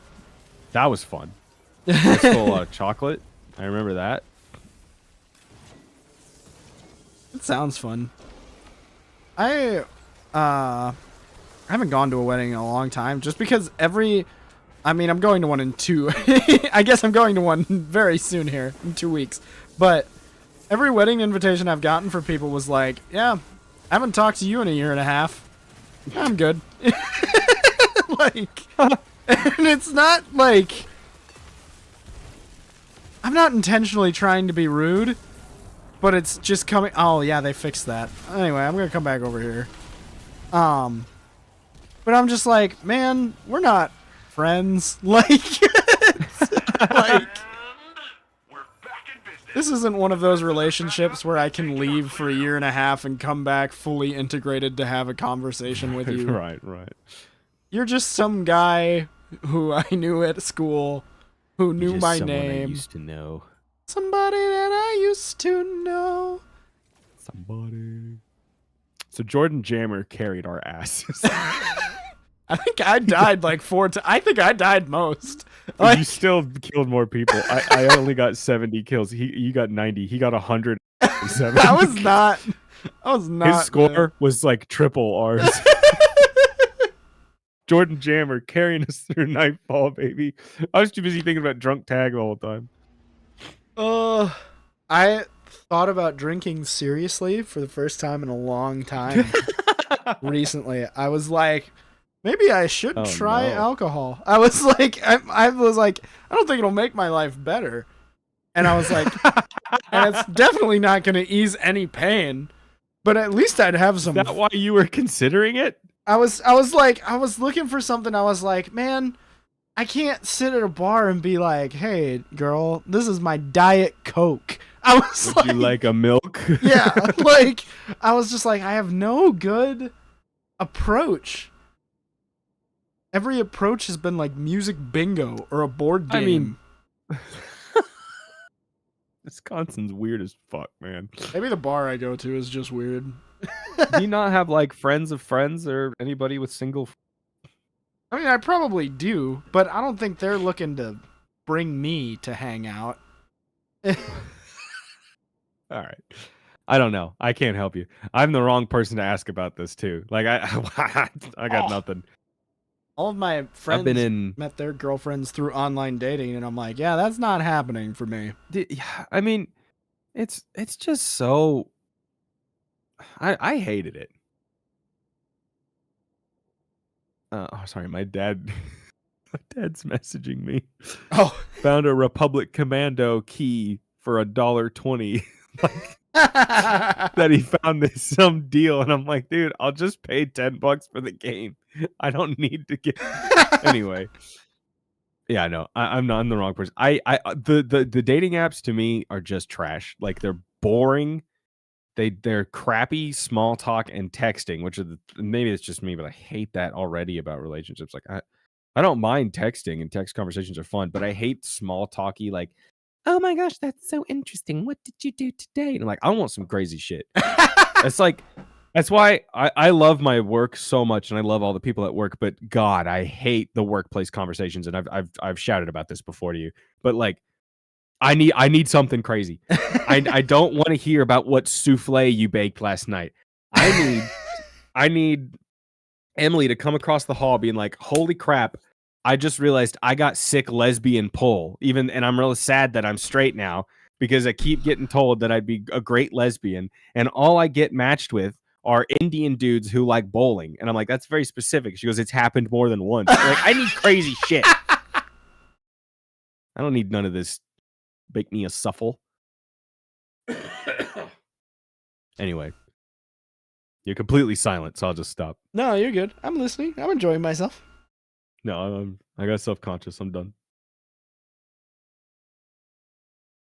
That was fun. I stole a lot of chocolate. I remember that. It sounds fun. I haven't gone to a wedding in a long time just because I'm going to one in 2. I guess I'm going to one very soon here in 2 weeks. But every wedding invitation I've gotten for people was like, yeah, I haven't talked to you in a year and a half. I'm good. Like, and it's not like I'm not intentionally trying to be rude, but it's just coming. Oh yeah, they fixed that. Anyway, I'm gonna come back over here. But I'm just like, man, we're not friends. Like, like this isn't one of those relationships where I can leave for a year and a half and come back fully integrated to have a conversation with you. Right. You're just some guy who I knew at school, who knew my someone name. I used to know. Somebody that I used to know. Somebody. So Jordan Jammer carried our asses. I think I died like 4 times. I think I died most. You still killed more people. I only got 70 kills. You got 90. He got 107. I was not. His score was like triple ours. Jordan Jammer carrying us through nightfall, baby. I was too busy thinking about drunk Tag the whole time. I thought about drinking seriously for the first time in a long time recently. I was like, maybe I should try alcohol. I was like, I was like, I don't think it'll make my life better. And I was like, and it's definitely not going to ease any pain, but at least I'd have some. Is that why you were considering it? I was looking for something. I was like, man, I can't sit at a bar and be like, hey, girl, this is my Diet Coke. I was Would you like a milk? Yeah, like, I was just like, I have no good approach. Every approach has been like music bingo or a board game. I mean, Wisconsin's weird as fuck, man. Maybe the bar I go to is just weird. Do you not have like friends of friends or anybody with single? I mean, I probably do, but I don't think they're looking to bring me to hang out. All right. I don't know. I can't help you. I'm the wrong person to ask about this too. Like I got nothing. All of my friends I've been met their girlfriends through online dating, and I'm like, yeah, that's not happening for me. I mean, it's just so. I hated it. Oh, sorry, my dad's messaging me. Oh, found a Republic Commando key for $1.20. Like, that he found this some deal, and I'm like, dude, I'll just pay $10 for the game. I don't need to get. Anyway, yeah, no, I'm not. I'm the wrong person. The dating apps to me are just trash. Like they're boring. They're crappy small talk and texting, which are maybe it's just me, but I hate that already about relationships. Like I don't mind texting and text conversations are fun, but I hate small talky like, oh my gosh, that's so interesting. What did you do today? And I'm like, I want some crazy shit. It's like that's why I love my work so much and I love all the people at work, but God, I hate the workplace conversations. And I've shouted about this before to you, but like I need something crazy. I don't want to hear about what souffle you baked last night. I need Emily to come across the hall being like, holy crap, I just realized I got sick lesbian pull. And I'm really sad that I'm straight now because I keep getting told that I'd be a great lesbian. And all I get matched with are Indian dudes who like bowling. And I'm like, that's very specific. She goes, it's happened more than once. I'm like, I need crazy shit. I don't need none of this. Bake me a suffle. Anyway, you're completely silent, so I'll just stop. No, you're good. I'm listening. I'm enjoying myself. No, I got self-conscious. I'm done.